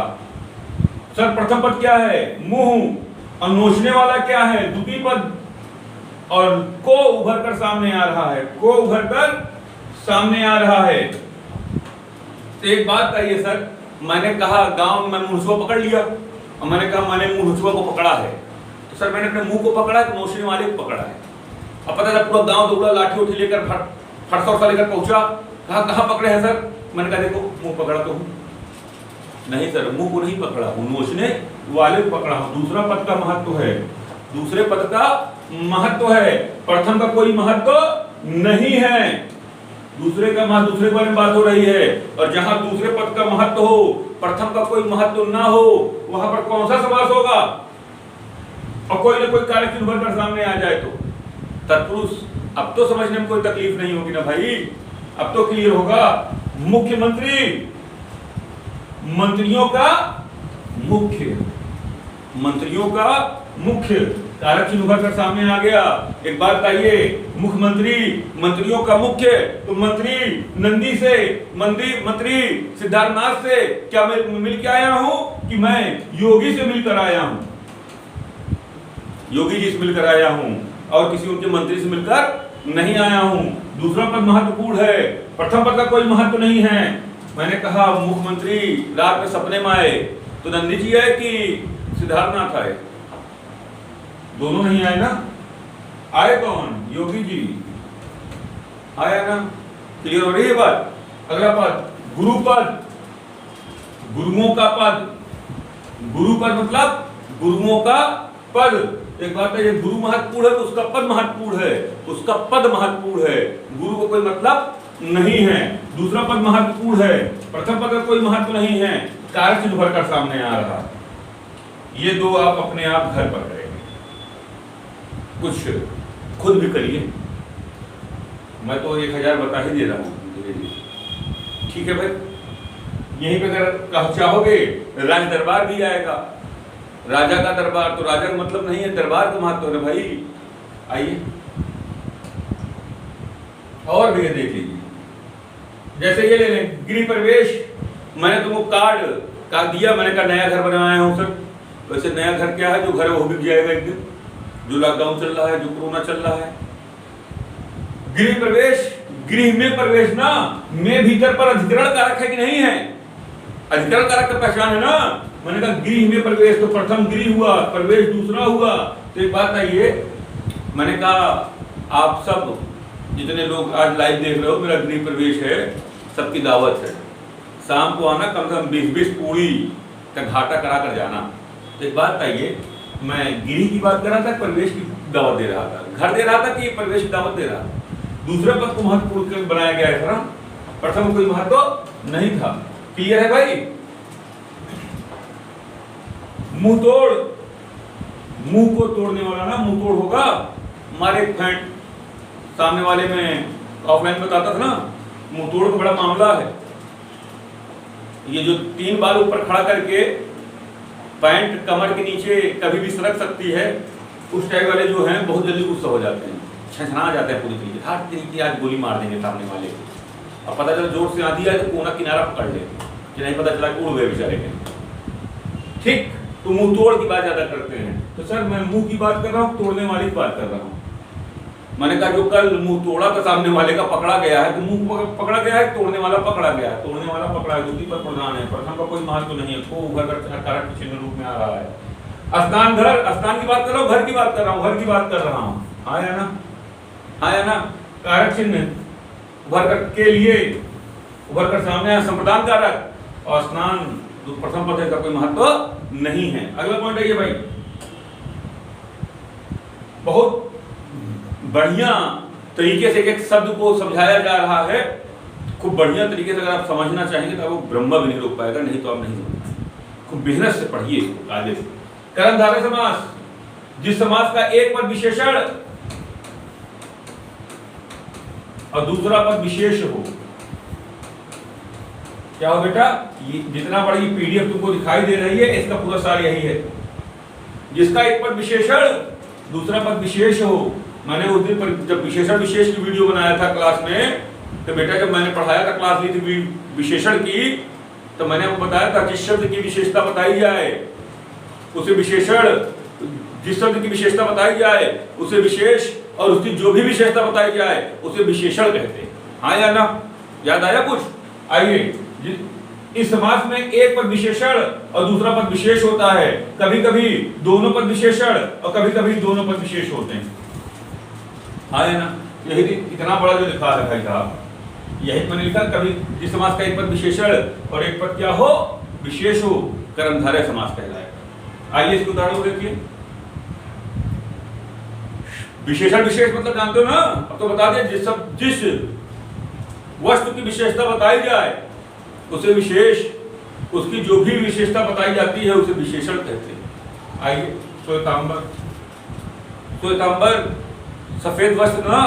A: सर प्रथम पद क्या है? मुंह, और नोचने वाला क्या है? द्वितीय पद। और को उभर कर सामने आ रहा है, को उभर कर सामने आ रहा है। तो एक बात कहिए सर, मैंने कहा गांव में मुंह पकड़ लिया और मैंने कहा मैंने मुंह को पकड़ा है, तो सर मैंने अपने मुंह को पकड़ा है, नोचने वाले को पकड़ा है। अब पता चला पूरा गांव दौड़ा, लाठी उठी लेकर फटसा लेकर पहुंचा, कहाँ पकड़े हैं सर? मैंने कहा देखो मुंह पकड़ा तो हूं। नहीं सर, मुंह को नहीं पकड़ा हूं, नोचने वाले को पकड़ा हूं। दूसरा पद का महत्व है, दूसरे पद का महत्व है, प्रथम का कोई महत्व नहीं है। दूसरे का महत्व, दूसरे के बारे में बात हो रही है। और जहां दूसरे पद का महत्व हो, प्रथम का कोई महत्व ना हो, वहां पर कौन सा समास होगा? और कोई ना कोई कारक चिन्ह उभर कर सामने आ जाए तो तत्पुरुष। अब तो समझने में कोई तकलीफ नहीं होगी ना भाई, अब तो क्लियर होगा। मुख्यमंत्री, मंत्रियों का मुख्य, मंत्रियों का मुख्य, कारक चिन्ह उभर कर सामने आ गया। एक बात आइए, मुख्यमंत्री, मंत्रियों का मुख्य, तो मंत्री नंदी से, मंत्री सिद्धार्थनाथ से क्या मैं मिल के आया हूं कि मैं योगी से मिलकर आया हूं? योगी जी से मिलकर आया हूं और किसी उनके मंत्री से मिलकर नहीं आया हूं। दूसरा पद महत्वपूर्ण है, प्रथम पद का कोई महत्व नहीं है। मैंने कहा मुख्यमंत्री रात में सपने में आए तो नंदी जी आए कि सिद्धार्थनाथ आए? दोनों नहीं आए ना? आए कौन? योगी जी आया ना? क्लियर हो रही है बात? अगला पद गुरुपद, गुरुओं का पद। गुरुपद मतलब गुरुओं का पद। एक बात है, ये गुरु महत्वपूर्ण है तो उसका पद महत्वपूर्ण है, उसका पद महत्वपूर्ण है, गुरु को कोई मतलब नहीं है। दूसरा पद महत्वपूर्ण है, प्रथम पद का कोई महत्व नहीं है, कारक चिन्ह उभर कर सामने आ रहा। ये दो आप अपने आप घर पर करेंगे, कुछ खुद भी करिए। मैं तो 1000 बता ही दे रहा हूँ, ठीक है भाई? यहीं पे अगर चाहोगे राज दरबार भी आएगा, राजा का दरबार, तो राजा का मतलब नहीं है, दरबार का महत्व है भाई। आइए और भी देख लीजिए, जैसे ये ले लें गृह प्रवेश। मैंने तुमको कार्ड दिया, मैंने कहा नया घर बनवाया हूं सर। वैसे नया घर क्या है? जो घर है वो बिक जाएगा एक दिन, जो लॉकडाउन चल रहा है, जो कोरोना चल रहा है। गृह प्रवेश, गृह में प्रवेश ना, में भीतर पर अधिकरण कारक है कि नहीं है? अधिकरण कारक का पहचान है ना? मैंने कहा गृह में प्रवेश, तो प्रथम गृह हुआ, प्रवेश दूसरा हुआ। तो एक बात आइए, मैंने कहा आप सब जितने लोग आज लाइव देख रहे हो, मेरा गृह प्रवेश है, सबकी दावत है। शाम को आना, कम से कम 20-20 पूरी का घाटा करा कर जाना। तो एक बात आइए, मैं गृह की बात कर रहा था, प्रवेश की दावत दे रहा था, घर दे रहा था कि प्रवेश की दावत दे रहा था? दूसरे पद को महत्वपूर्ण बनाया गया है ना, प्रथम कोई महत्व नहीं था। क्लियर है भाई? मुंह तोड़, मुंह को तोड़ने वाला ना मुंह तोड़ होगा। हमारे एक फ्रेंड सामने वाले में ऑफलाइन बताता था ना, मुंह तोड़ का बड़ा मामला है। ये जो 3 बाल ऊपर खड़ा करके पैंट कमर के नीचे कभी भी सरक सकती है, उस टाइप वाले जो हैं बहुत जल्दी गुस्सा हो जाते हैं, छछना जाते हैं पूरी तरीके, हर तरीके आज गोली मार देंगे सामने वाले को। अब पता चला जोर से आंधी आए तो कोना किनारा पकड़ ले, कि नहीं पता चला उड़ गए बेचारे के। ठीक, तो मुंह तोड़ की बात ज्यादा करते हैं। तो सर मैं मुंह की बात कर रहा हूँ, तोड़ने वाली की बात कर रहा हूँ। मैंने कहा जो कल मुंह तोड़ा तो सामने वाले का पकड़ा गया है, तो मुंह पकड़ा गया है, तोड़ने वाला पकड़ा गया है, तोड़ने वाला पकड़ा है, दूसरी पर प्रधान है, प्रथम का कोई महत्व तो नहीं है, को उभर कर कारक के चिन्ह रूप में आ रहा है। स्थान घर, स्थान की बात कर रहा हूँ, घर की बात कर रहा हूँ, घर की बात कर रहा हूँ, आया ना, आया ना। कारक चिन्ह उभर कर के लिए, उभर कर सामने आया संप्रदान कारक, और स्नान प्रथम पद का कोई महत्व नहीं है। अगला पॉइंट है ये भाई, बहुत बढ़िया तरीके से एक शब्द को समझाया जा रहा है, खूब बढ़िया तरीके से। अगर आप समझना चाहेंगे तो आपको ब्रह्मा भी नहीं रोक पाएगा, नहीं तो आप नहीं समझ। खूब मेहनत से पढ़िए इसको आगे से। कर्मधारय समास, जिस समास का एक पद विशेषण और दूसरा पद विशेष हो। क्या हो बेटा, ये जितना बड़ी पीडीएफ तुमको दिखाई दे रही है, इसका पूरा सार यही है। जिसका एक पद विशेषण दूसरा पद विशेष हो। मैंने उस दिन पर जब विशेषण विशेष की वीडियो बनाया था क्लास में, तो बेटा जब मैंने पढ़ाया था, क्लास ली थी विशेषण की, तो मैंने आपको बताया था जिस शब्द की विशेषता बताई जाए उसे विशेषण, जिस शब्द की विशेषता बताई जाए उसे विशेष, और उसकी जो भी विशेषता बताई जाए उसे विशेषण कहते हैं। हाँ या ना, याद आया कुछ? आइए, इस समास में एक पद विशेषण और दूसरा पद विशेष होता है। कभी कभी दोनों पद विशेषण और कभी कभी दोनों पद विशेष होते हैं। हाँ या ना, यही इतना बड़ा जो लिखा है भाई साहब, यही मैंने लिखा, कभी जिस समास का एक पद विशेषण और एक पद क्या हो, विशेष हो, कर्मधारय समास कहलाएगा। आइए इसके उदाहरण को देखिए। विशेषण विशेष मतलब जानते हो ना, अब तो बता दें, जिस वस्तु की विशेषता बताई जाए उसे विशेष, उसकी जो भी विशेषता बताई जाती है उसे विशेषण कहते हैं। आइए, श्वेतांबर, श्वेतांबर सफेद वस्त्र ना,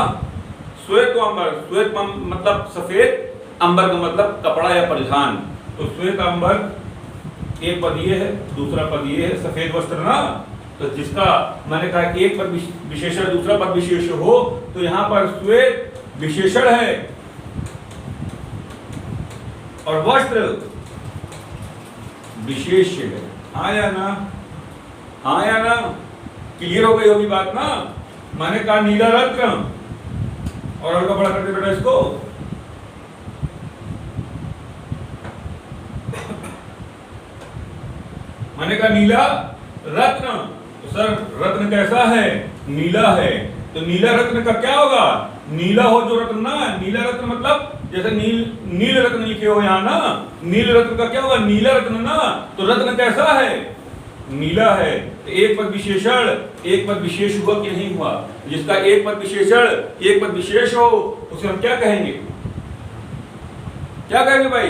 A: श्वेत अंबर, श्वेत मतलब सफेद, अंबर का मतलब कपड़ा या परिधान। तो श्वेत अंबर एक पद ये है, दूसरा पद ये है, सफेद वस्त्र ना। तो जिसका मैंने कहा एक पद विशेषण दूसरा पद विशेष हो, तो यहाँ पर श्वेत विशेषण है और वस्त्र विशेष है। हाँ या ना, हाँ या ना, क्लियर हो गई होगी बात ना। मैंने कहा नीला रत्न, और हल्का बड़ा करके बेटा इसको, मैंने कहा नीला रत्न। तो सर रत्न कैसा है? नीला है। तो नीला रत्न का क्या होगा? नीला हो जो रत्न ना, नीला रत्न मतलब जैसे नील रत्न लिखे हो यहाँ ना, नील रत्न का क्या होगा? नीला रत्न ना। तो रत्न कैसा है? नीला है। तो एक पद विशेषण एक पद विशेष हुआ कि नहीं हुआ? जिसका एक पद विशेषण एक पद विशेष हो उसे हम क्या कहेंगे? क्या कहेंगे भाई?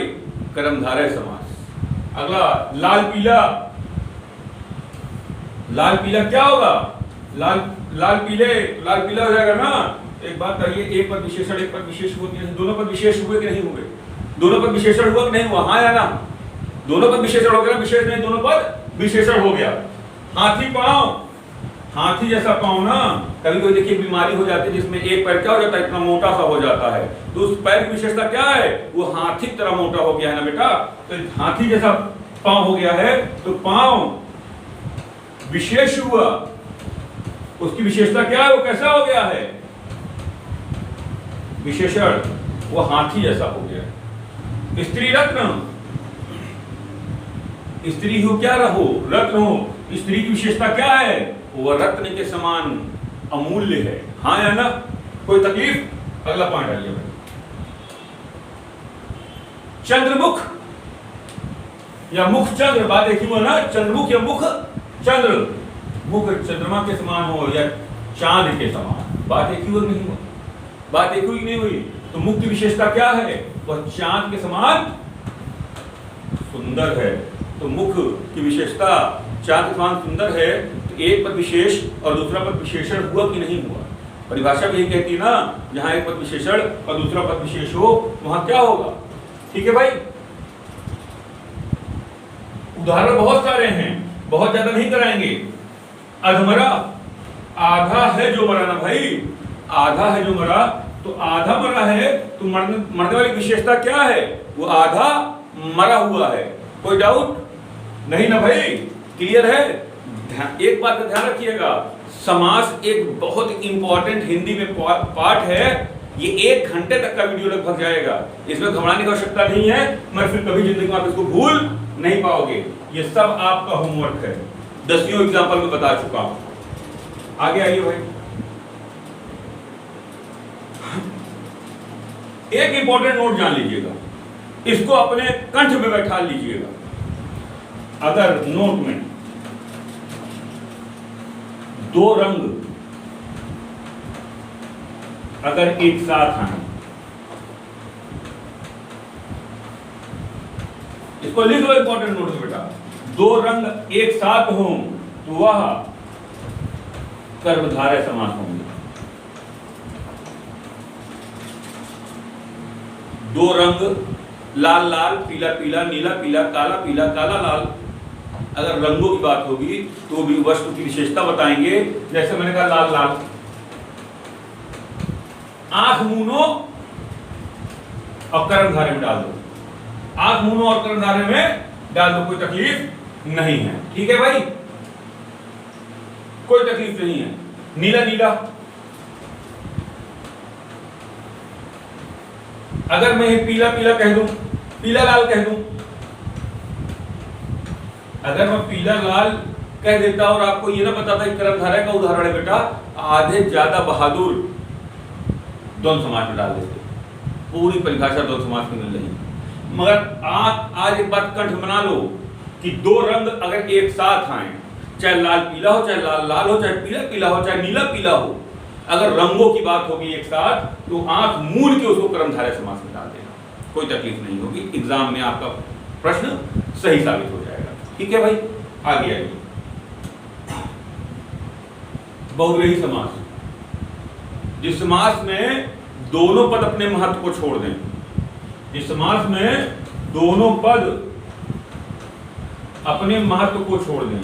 A: कर्मधारय समास। अगला लाल पीला, लाल पीला क्या होगा? लाल पीला हो जाएगा ना। एक बात करिए, एक पद विशेषण एक पद विशेष हुआ कि नहीं? दोनों पद विशेष हुए कि नहीं हुए? दोनों पद विशेषण हुआ कि नहीं हुआ? हाँ या ना? दोनों पद विशेषण हो गया, विशेष नहीं, दोनों पद विशेषण हो गया। हाथी पांव, हाथी जैसा पांव ना, कभी कभी देखिए बीमारी हो जाती है जिसमें एक पैर क्या हो जाता है, इतना मोटा सा हो जाता है। तो उस पैर की विशेषता क्या है? वो हाथी की तरह मोटा हो गया है ना बेटा। तो हाथी जैसा पांव हो गया है, तो पांव विशेष हुआ, उसकी विशेषता क्या है? वो कैसा हो गया है? विशेषण, वो हाथी जैसा हो गया। स्त्री रत्न, स्त्री हो क्या रहो? रत्न हो। स्त्री की विशेषता क्या है? वो रत्न के समान अमूल्य है। हाँ या ना? कोई तकलीफ? अगला पॉइंट आइए। चंद्रमुख या मुख चंद्र, बात एक ही हुआ ना, चंद्रमुख या मुख चंद्र। मुख चंद्रमा के समान हो या चांद के समान, बात एक ही हुआ नहीं हुआ? बात एक हुई नहीं हुई? तो मुख की विशेषता क्या है? वह चांद के समान सुंदर है। तो मुख की विशेषता चांद के समान सुंदर है। तो एक पद विशेष और दूसरा पद विशेषण हुआ कि नहीं हुआ। परिभाषा भी यही कहती है ना, जहां एक पद विशेषण और दूसरा पद विशेष हो वहां क्या होगा। ठीक है भाई, उदाहरण बहुत सारे हैं, बहुत ज्यादा नहीं कराएंगे। अधमरा, आधा है जो मरा ना भाई, आधा है जो मरा, तो आधा मरा है तो मरने वाली विशेषता क्या है, वो आधा मरा हुआ है। कोई डाउट नहीं ना भाई, क्लियर है। एक बात का ध्यान रखिएगा, समास एक बहुत इंपॉर्टेंट हिंदी में पार्ट है। ये 1 घंटे तक का वीडियो लगभग जाएगा, इसमें घबराने की आवश्यकता नहीं है, मगर फिर कभी जिंदगी में आप इसको भूल नहीं पाओगे। ये सब आपका होमवर्क है, 10 एग्जाम्पल में बता चुका हूं। आगे आइए भाई, एक इंपॉर्टेंट नोट जान लीजिएगा, इसको अपने कंठ में बैठा लीजिएगा। अगर नोट में 2 रंग अगर एक साथ आए, इसको लिख लो इंपॉर्टेंट नोट में बेटा। 2 रंग एक साथ हों तो वह कर्मधारय समास होंगे। 2 रंग, लाल लाल, पीला पीला, नीला पीला, काला लाल, अगर रंगों की बात होगी तो भी वस्तु की विशेषता बताएंगे। जैसे मैंने कहा लाल लाल, आंख मूनो और कर्मधारय में डाल दो, आंख मूनो और कर्मधारय में डाल दो, कोई तकलीफ नहीं है। ठीक है भाई, कोई तकलीफ नहीं है। नीला नीला, अगर मैं पीला पीला कह दूं, पीला लाल कह दूं, अगर मैं पीला लाल कह देता और आपको ये ना बताता कि कर्मधारय का उदाहरण है बेटा, आधे ज्यादा बहादुर द्वंद्व समास में डाल देते, पूरी परिभाषा द्वंद्व समास में मिल रही। मगर आप आज एक बात कंठ बना लो कि 2 रंग अगर एक साथ आए, चाहे लाल पीला हो, चाहे लाल लाल हो, चाहे पीला पीला हो, चाहे नीला पीला हो, अगर रंगों की बात होगी एक साथ तो आंख मूंद के उसको कर्मधारय समास में डाल देना, कोई तकलीफ नहीं होगी। एग्जाम में आपका प्रश्न सही साबित हो जाएगा। ठीक है भाई, आगे आइए। बहुव्रीहि समास, जिस समास में दोनों पद अपने महत्व को छोड़ दें, जिस समास में दोनों पद अपने महत्व को छोड़ दें,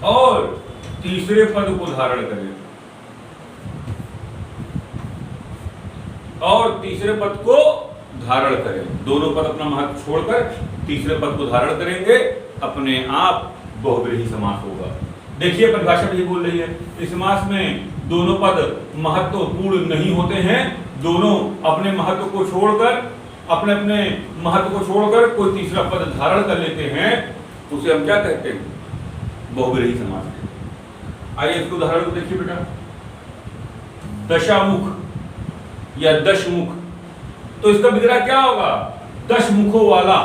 A: और तीसरे पद को धारण करें, और तीसरे पद को धारण करें, दोनों पद अपना महत्व छोड़कर तीसरे पद को धारण करेंगे, अपने आप बहुव्रीहि समास होगा। देखिए परिभाषा भी बोल रही है, इस समास में दोनों पद महत्वपूर्ण नहीं होते हैं, दोनों अपने महत्व को छोड़कर, अपने अपने महत्व को छोड़कर कोई तीसरा पद धारण कर लेते हैं, उसे हम क्या कहते हैं, बहुव्रीहि समास। आइए इसको उदाहरण को देखिए बेटा। दशामुख या दशमुख, तो इसका विग्रह क्या होगा, 10 मुखों वाला,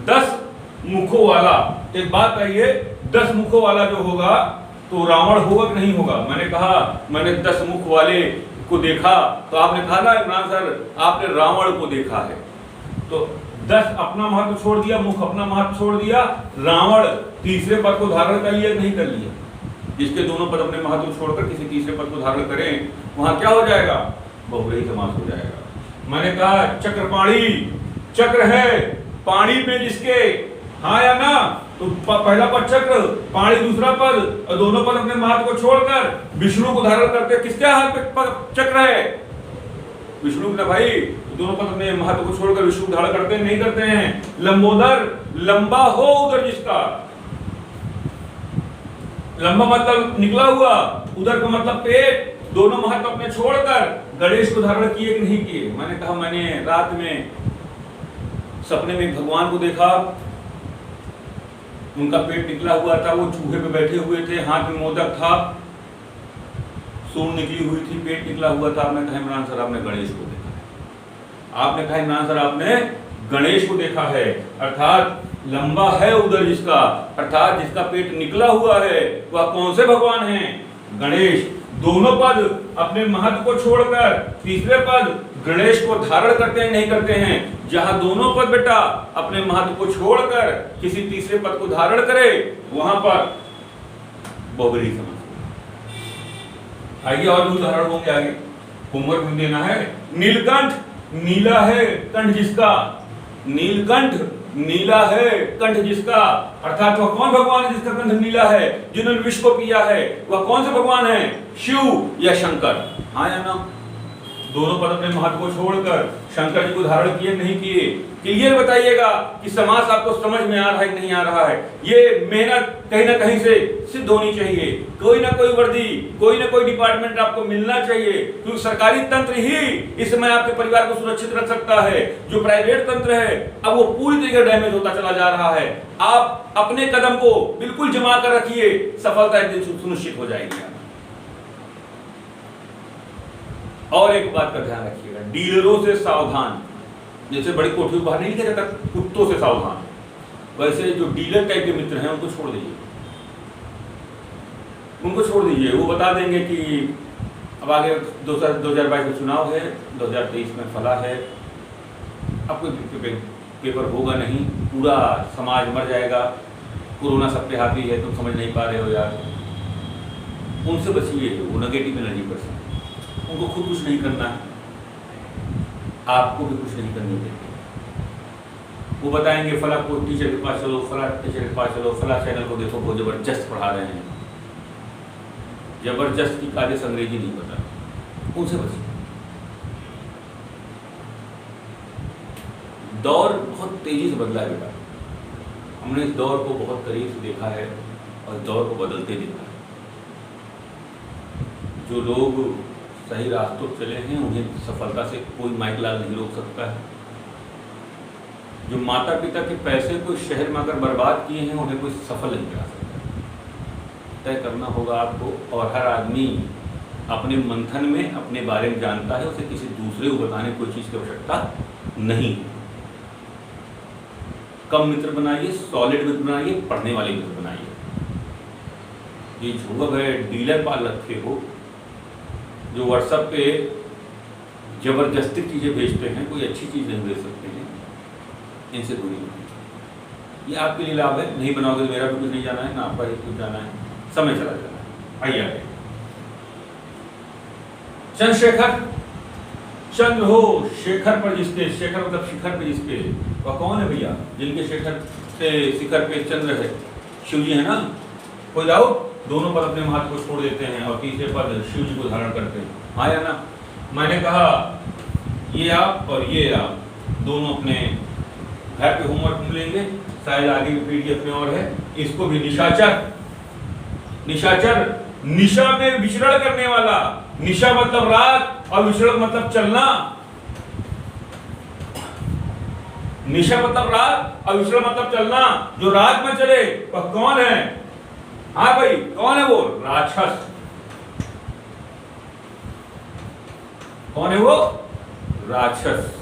A: 10 मुखों वाला। एक बात कहिए, 10 मुखों वाला जो होगा तो रावण होगा कि नहीं होगा। मैंने कहा मैंने 10 मुख वाले को देखा, तो आपने कहा ना इमरान सर आपने रावण को देखा है, तो 10 अपना महत्व छोड़ दिया, मुख अपना महत्व छोड़ दिया, रावण तीसरे पद को धारण कर लिया नहीं कर लिया। जिसके दोनों पद अपने महत्व छोड़कर किसी तीसरे पद को धारण करें, वहां क्या हो जाएगा, बहुव्रीहि समास हो जाएगा। मैंने कहा चक्रपाणी, चक्र है पानी में जिसके, हाँ या ना, तो पहला पद चक्र, पाणी दूसरा पद, और दोनों पद अपने महत्व को छोड़कर विष्णु को धारण करते, किसके हाथ पे चक्र है, विष्णु का भाई, दोनों पद अपने महत्व को छोड़कर विष्णु को धारण करते हैं नहीं करते हैं। लंबोदर, लंबा हो उदर जिसका, लंबा मतलब निकला हुआ, उदर का मतलब पेट, दोनों महत्व अपने छोड़कर गणेश को धारण किए कि नहीं किए। मैंने कहा मैंने रात में सपने में भगवान को देखा, उनका पेट निकला हुआ था, वो चूहे पे बैठे हुए थे, हाथ में मोदक था, सूंड निकली हुई थी, पेट निकला हुआ था। आपने कहा इमरान सर आपने गणेश को देखा है, आपने कहा इमरान सर आपने गणेश को देखा है, अर्थात लंबा है उदर जिसका, अर्थात जिसका पेट निकला हुआ है, वह कौन से भगवान हैं, गणेश। दोनों पद अपने महत्व को छोड़कर तीसरे पद गणेश को धारण करते हैं नहीं करते हैं। जहां दोनों पद बेटा अपने महत्व को छोड़कर किसी तीसरे पद को धारण करे वहां पर बहुब्रीहि समास। आइए और भी उदाहरण होंगे आगे, होमवर्क में देना है। नीलकंठ, नीला है कंठ जिसका, नीलकंठ नीला है कंठ जिसका, अर्थात वह कौन भगवान है जिसका कंठ नीला है, जिन्होंने विष को पिया है, वह कौन से भगवान है, शिव या शंकर? हाँ या ना? दोनों पद अपने महत्व को छोड़कर शंकर जी को धारण किए नहीं किए। क्लियर बताइएगा कि समास आपको समझ में आ रहा है कि नहीं आ रहा है। ये मेहनत कहीं ना कहीं से सिद्ध होनी चाहिए। कोई ना कोई वर्दी, कोई ना कोई डिपार्टमेंट आपको मिलना चाहिए, क्योंकि सरकारी तंत्र ही इस समय आपके परिवार को सुरक्षित रख सकता है। जो प्राइवेट तंत्र है अब वो पूरी तरीके डैमेज होता चला जा रहा है। आप अपने कदम को बिल्कुल जमा कर रखिए, सफलता एक दिन सुनिश्चित हो जाएगी। और एक बात का ध्यान रखिएगा, डीलरों से सावधान। जैसे बड़ी कोठियों बाहर नहीं लिखा जाता कुत्तों से सावधान, वैसे जो डीलर टाइप के मित्र हैं उनको छोड़ दीजिए, उनको छोड़ दीजिए। वो बता देंगे कि अब आगे 2022 में चुनाव है, 2023 में फला है, अब कोई पेपर होगा नहीं, पूरा समाज मर जाएगा, कोरोना सब पे हावी है, तुम समझ नहीं पा रहे हो यार। उनसे बचिए, वो नेगेटिव एनर्जी पर्सन, उनको खुद कुछ नहीं करना है, आपको भी कुछ नहीं करने देंगे। वो बताएंगे फला को टीचर के पास चलो, फला टीचर के पास चलो, फला चैनल को देखो वो जबरदस्त पढ़ा रहे हैं। जबरदस्त की कायदे अंग्रेजी नहीं पता, उनसे बचिए। दौर बहुत तेजी से बदला है बेटा, हमने इस दौर को बहुत करीब से देखा है और दौर को बदलते देखा है। जो लोग सही रास्तों पर चले हैं उन्हें सफलता से कोई माइक लाल नहीं रोक सकता है। जो माता पिता के पैसे को शहर में अगर बर्बाद किए हैं उन्हें कोई सफल नहीं करा सकता। तय करना होगा आपको, और हर आदमी अपने मंथन में अपने बारे में जानता है, उसे किसी दूसरे को बताने कोई चीज़ की आवश्यकता नहीं। कम मित्र बनाइए, सॉलिड मित्र बनाइए, पढ़ने वाले मित्र बनाइए। ये झूठ है, डीलर पाल रखे हो जो व्हाट्सएप पे जबरदस्ती चीज़ें भेजते हैं, कोई अच्छी चीज़ नहीं भेज सकते हैं, इनसे दूरी रखिए। ये आपके लिए लाभ है, नहीं बनाओगे तो मेरा भी कुछ नहीं जाना है, ना आपका ही कुछ जाना है, समय चला जाना है। आइए आगे। चंद्रशेखर, चंद्र हो शेखर पर जिसके, शेखर मतलब शिखर पे जिसके, वह कौन है भैया जिनके शेखर से शिखर पे चंद्र है? शिव जी है ना। कोई डाउट? दोनों पद अपने महत्व को छोड़ देते हैं और तीसरे पद शिव जी को धारण करते हैं। हाँ या ना? मैंने कहा ये आप और ये आप दोनों अपने घर पे होमवर्क मिलेंगे, शायद आगे भी पीडीएफ में और है। इसको भी निशाचर, निशाचर निशा में विचरण करने वाला, निशा मतलब रात और विचरण मतलब चलना। निशा मतलब रात और विचरण मतलब चलना। जो रात में चले वह कौन है? हाँ भाई कौन है वो? राक्षस। कौन है वो? राक्षस,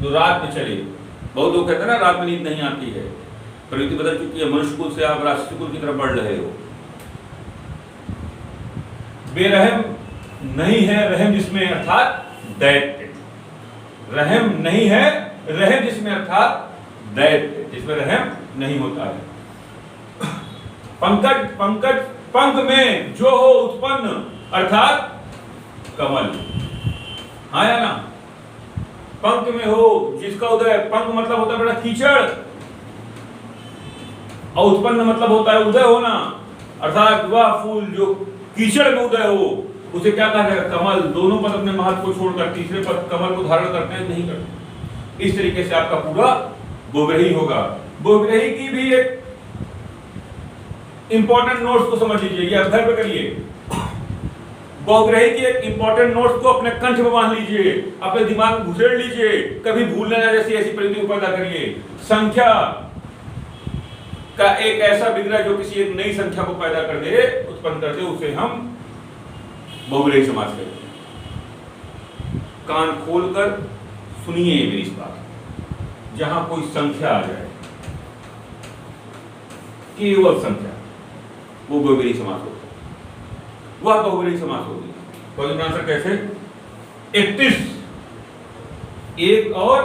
A: जो रात में चले। बहुत लोग कहते हैं ना रात में नींद नहीं आती है, प्रवृत्ति बदल चुकी है, मनुष्य कुल से आप राक्षस कुल की तरफ बढ़ रहे हो। बेरहम नहीं है रहम जिसमें, अर्थात दैत्य। रहम नहीं है रहम जिसमें, अर्थात दैत्य, जिसमें रहम नहीं होता है। पंकज, पंकज पंख में जो हो उत्पन्न, अर्थात कमल। हाँ या ना? पंख में हो जिसका उदय, पंख मतलब होता है बड़ा कीचड़, और उत्पन्न मतलब होता है उदय होना, अर्थात वह फूल जो कीचड़ में उदय हो उसे क्या कहा जाएगा? कमल। दोनों पद अपने महत्व को छोड़कर तीसरे पद कमल को धारण करते हैं नहीं करते। इस तरीके से आपका पूरा बहुब्रीहि होगा। बहुब्रीहि की भी एक इंपॉर्टेंट नोट्स को समझ लीजिए, ये आप घर पे करिए। बहुब्रीहि की एक इंपॉर्टेंट नोट्स को अपने कंठ में बांध लीजिए, अपने दिमाग में घुसेड़ लीजिए, कभी भूलने ना जैसी ऐसी परिस्थिति पैदा करिए। संख्या का एक ऐसा विग्रह जो किसी एक नई संख्या को पैदा कर दे, उत्पन्न कर दे, उसे हम बहुब्रीहि समास कहते हैं। कान खोलकर सुनिए मेरी इस बात, जहां कोई संख्या आ जाए, केवल संख्या, वो बहुब्रीहि समास होता है, वह बहुब्रीहि समास होगी। क्वेश्चन आंसर कैसे? 31 1 और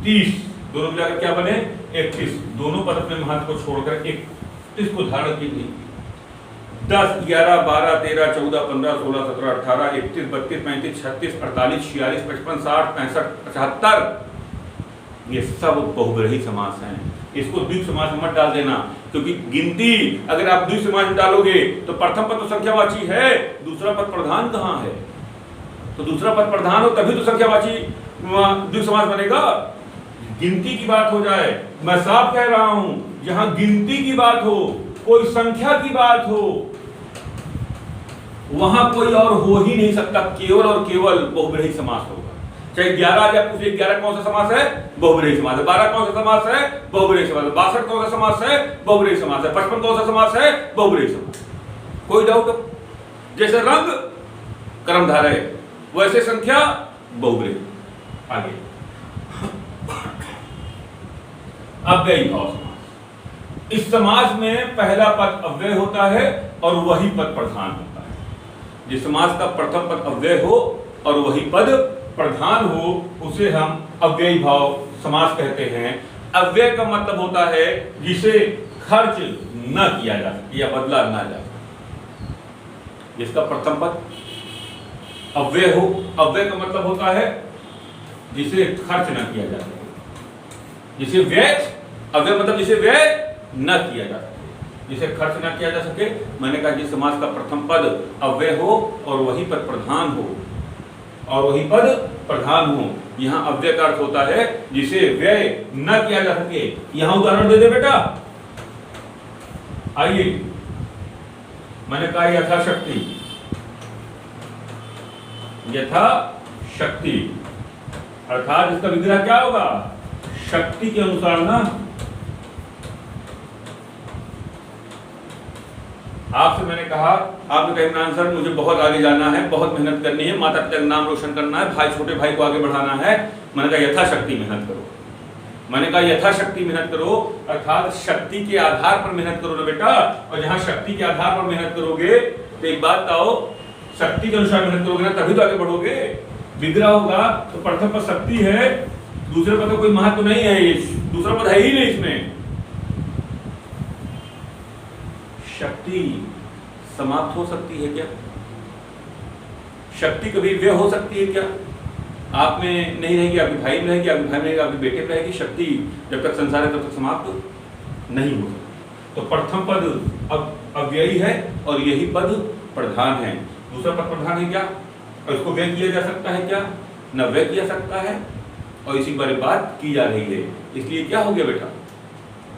A: 30 दोनों मिलाकर क्या बने 31। दोनों पद अपने महत्व को छोड़कर 31 को धारण कीजिए। 10, 11, 12, 13, 14, 15, 16, 17, 18, 31, 32, 35, 36, 48, 46, 55, 60, 65, 75 ये सब बहुब्रीहि समास हैं। इसको द्विग समास में मत डाल देना, क्योंकि गिनती अगर आप द्विग समास में डालोगे तो प्रथम पद तो संख्यावाची है, दूसरा पद प्रधान कहाँ है? तो दूसरा पद प्रधान हो तभी तो संख्यावाची द्विग समास बनेगा। गिनती की बात हो जाए, मैं साफ कह रहा हूं, जहां गिनती की बात हो, कोई संख्या की बात हो, वहां कोई और हो ही नहीं सकता, केवल और केवल बहुब्रीहि समास होगा। चाहे 11 आज आप पूछिए 11 कौन सा समास है? बहुब्रीहि समास है। 12 कौन सा समास है? बहुब्रीहि समास है। 62 कौन सा समास है? बहुब्रीहि समास है। 55 कौन सा समास है? बहुब्रीहि समास। कोई डाउट? जैसे रंग कर्मधारय, वैसे संख्या बहुब्रीहि। आगे अव्ययी भाव समास। इस समास में पहला पद अव्यय होता है और वही पद प्रधान होता है। जिस समास का प्रथम पद अव्यय हो और वही पद प्रधान हो उसे हम अव्ययी भाव समास कहते हैं। अव्यय का मतलब होता है जिसे खर्च न किया जा सके या बदला न जा सके। जिसका प्रथम पद अव्यय हो, अव्यय का मतलब होता है जिसे खर्च न किया जा सके। जिसे व्यय, अव्यय मतलब जिसे व्यय न किया जा सके, जिसे खर्च न किया जा सके। मैंने कहा जिस समास का प्रथम पद अव्यय हो और वही पद प्रधान हो, और वही पद प्रधान हो। यहां अव्यय का अर्थ होता है जिसे व्यय न किया जा सके। यहां उदाहरण दे दे बेटा, आइए। मैंने कहा यथाशक्ति, यथाशक्ति अर्थात इसका विग्रह क्या होगा? शक्ति के अनुसार ना। आपसे मैंने कहा, आपने कहा इमरान सर मुझे बहुत आगे जाना है, बहुत मेहनत करनी है, माता पिता का नाम रोशन करना है, भाई छोटे भाई को आगे बढ़ाना है। मैंने कहा यथाशक्ति मेहनत करो। मैंने कहा यथाशक्ति मेहनत करो अर्थात शक्ति के आधार पर मेहनत करो ना बेटा। और जहां शक्ति के आधार पर मेहनत करोगे तो एक बात बताओ, शक्ति के अनुसार मेहनत करोगे ना तभी तो आगे बढ़ोगे। विग्रह होगा तो प्रथम पद शक्ति है, दूसरे पद का कोई महत्व नहीं है, दूसरा पद है ही नहीं इसमें। शक्ति समाप्त हो सकती है क्या? शक्ति कभी व्यय हो सकती है क्या? आप में नहीं रहेगी, आपके भाई में रहेगी, आपके भाई में रहेगी, आपके बेटे में रहेगी। शक्ति जब तक संसार है तब तक समाप्त नहीं हो सकती। तो प्रथम पद अब अव्ययी है और यही पद प्रधान है। दूसरा पद प्रधान है क्या? और इसको व्यय किया जा सकता है क्या? न व्यय किया सकता है, और इसी बारे बात की जा रही है। इसलिए क्या हो गया बेटा?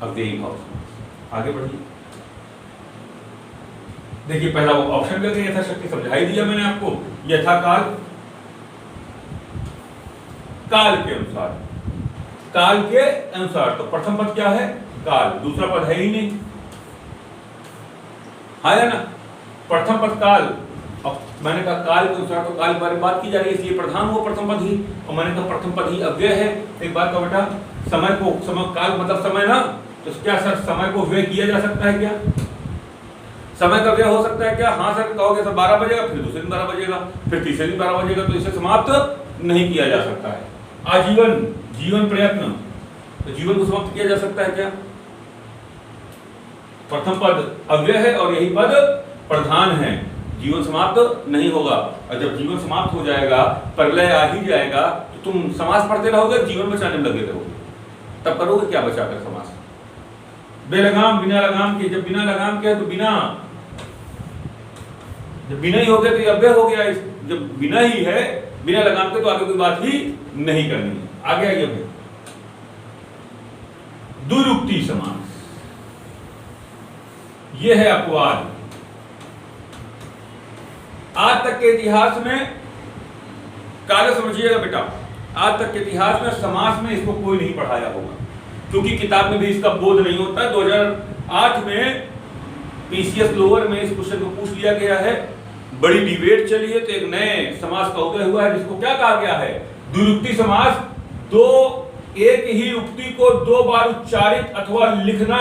A: अव्ययी भाव। आगे बढ़िए, देखिए पहला वो ऑप्शन करके यथाशक्ति समझा ही दिया मैंने आपको। यथाकाल, काल के अनुसार, काल के अनुसार। तो प्रथम पद क्या है? काल। दूसरा पद है ही नहीं, है ना? प्रथम पद काल। अब मैंने कहा काल के अनुसार, तो काल के बारे में बात की जा रही है, इसलिए प्रधान हो प्रथम पद ही। और मैंने कहा प्रथम पद ही अव्यय है। एक बात कहो बेटा, समय को, समय काल मतलब समय ना, तो क्या सर समय को व्यय किया जा सकता है क्या? समय का व्यय हो सकता है क्या? हाँ सर कहोगे सर 12 बजेगा, फिर दूसरे दिन 12 बजेगा, फिर तीसरे दिन 12 बजेगा, तो इसे समाप्त नहीं किया जा सकता है। आजीवन, जीवन प्रयत्न, तो जीवन को समाप्त किया जा सकता है क्या? प्रथम पद अव्यय है और यही पद प्रधान है, जीवन समाप्त नहीं होगा। और जब जीवन समाप्त हो जाएगा, प्रलय आ ही जाएगा, तो तुम समास पढ़ते रहोगे, जीवन बचाने में लगे रहोगे। तब करोगे क्या बचाकर समास? बेलगाम, बिना लगाम के। जब बिना लगाम के है तो बिना, जब बिना ही हो गया तो ये अव्यय हो गया। जब बिना ही है, बिना लगाम के, तो आगे कोई बात ही नहीं करनी है। आगे आइए भाई, दुरुक्ति समास, यह है अपवाद। आज तक के इतिहास में, काले समझिएगा बेटा, आज तक के इतिहास में समास में इसको कोई नहीं पढ़ाया होगा, क्योंकि किताब में भी इसका बोध नहीं होता। 2008 में पीसीएस लोअर में इस क्वेश्चन को पूछ लिया गया है, बड़ी डिबेट चली है, तो एक नए समास का उदय हुआ है जिसको क्या कहा गया है? दुरुक्ति समास। दो, एक ही उक्ति को 2 बार उच्चारित अथवा लिखना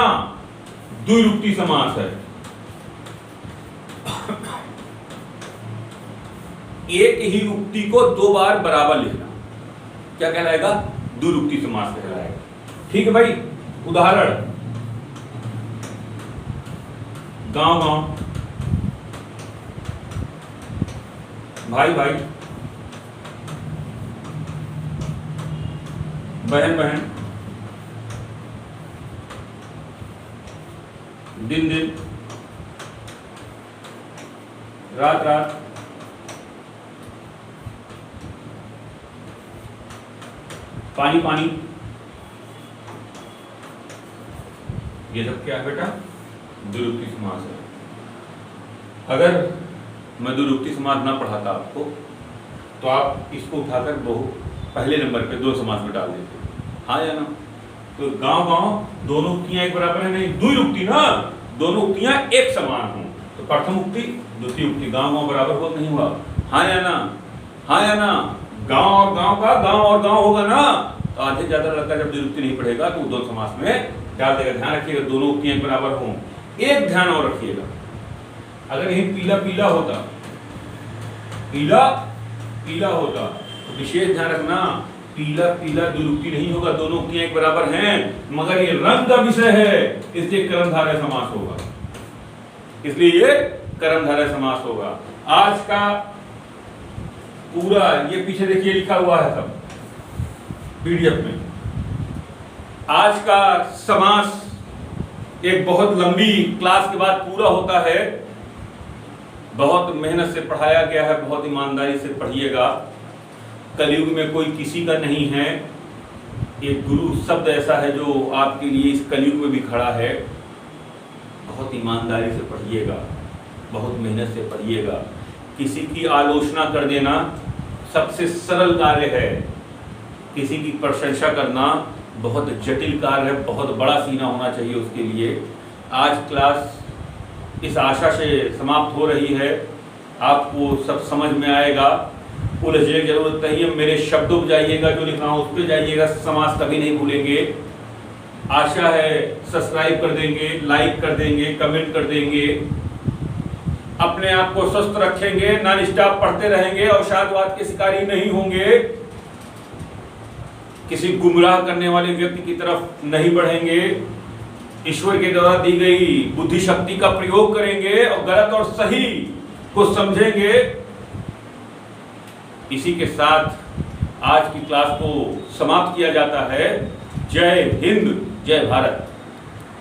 A: दुरुक्ति समास है। एक ही उक्ति को 2 बार बराबर लिखना। क्या कहलाएगा? द्विरूपती समास कहलाएगा। ठीक है भाई। उदाहरण, गांव गांव, भाई भाई, बहन बहन, दिन दिन, रात रात, पानी पानी। ये सब क्या है बेटा? द्विरूपती समास है। अगर मैं द्विरूपती समास ना पढ़ाता आपको तो आप इसको उठाकर पहले नंबर पे दो समास में डाल देते, हाँ या ना? तो गांव गांव दोनों उक्तियां एक बराबर है नहीं, द्विरूपती ना, दोनों उक्तियां एक समान हो तो प्रथम उक्ति द्वितीय उक्ति गांव गांव बराबर हो नहीं हुआ, हाँ या ना? हाँ या ना? गांव और गांव का गांव और गांव होगा ना, तो आधे ज्यादा लड़का जब द्विरूपती नहीं पढ़ेगा तो दो समास में डाल देगा। ध्यान रखिएगा दोनों उक्तियां एक बराबर हों। एक ध्यान और रखिएगा, अगर यही पीला पीला होता, पीला पीला होता तो विशेष ध्यान रखना, पीला पीला द्विरूपती नहीं होगा, दोनों उक्तियां एक बराबर हैं, मगर ये रंग का विषय है इसलिए कर्मधारय समास होगा, इसलिए ये कर्मधारय समास होगा। आज का पूरा ये पीछे देखिए लिखा हुआ है सब पीडीएफ में। आज का समास एक बहुत लंबी क्लास के बाद पूरा होता है, बहुत मेहनत से पढ़ाया गया है, बहुत ईमानदारी से पढ़िएगा। कलयुग में कोई किसी का नहीं है, एक गुरु शब्द ऐसा है जो आपके लिए इस कलयुग में भी खड़ा है। बहुत ईमानदारी से पढ़िएगा, बहुत मेहनत से पढ़िएगा। किसी की आलोचना कर देना सबसे सरल कार्य है, किसी की प्रशंसा करना बहुत जटिल कार्य है, बहुत बड़ा सीना होना चाहिए उसके लिए। आज क्लास इस आशा से समाप्त हो रही है, आपको सब समझ में आएगा, उलझने की जरूरत नहीं है। मेरे शब्दों पर जाइएगा, जो लिखा उस पर जाइएगा, समास कभी नहीं भूलेंगे। आशा है सब्सक्राइब कर देंगे, लाइक कर देंगे, कमेंट कर देंगे, अपने आप को स्वस्थ रखेंगे, नॉन स्टॉप पढ़ते रहेंगे, अवसादवाद के शिकारी नहीं होंगे, किसी गुमराह करने वाले व्यक्ति की तरफ नहीं बढ़ेंगे, ईश्वर के द्वारा दी गई बुद्धि शक्ति का प्रयोग करेंगे और गलत और सही को समझेंगे। इसी के साथ आज की क्लास को समाप्त किया जाता है। जय हिंद, जय भारत।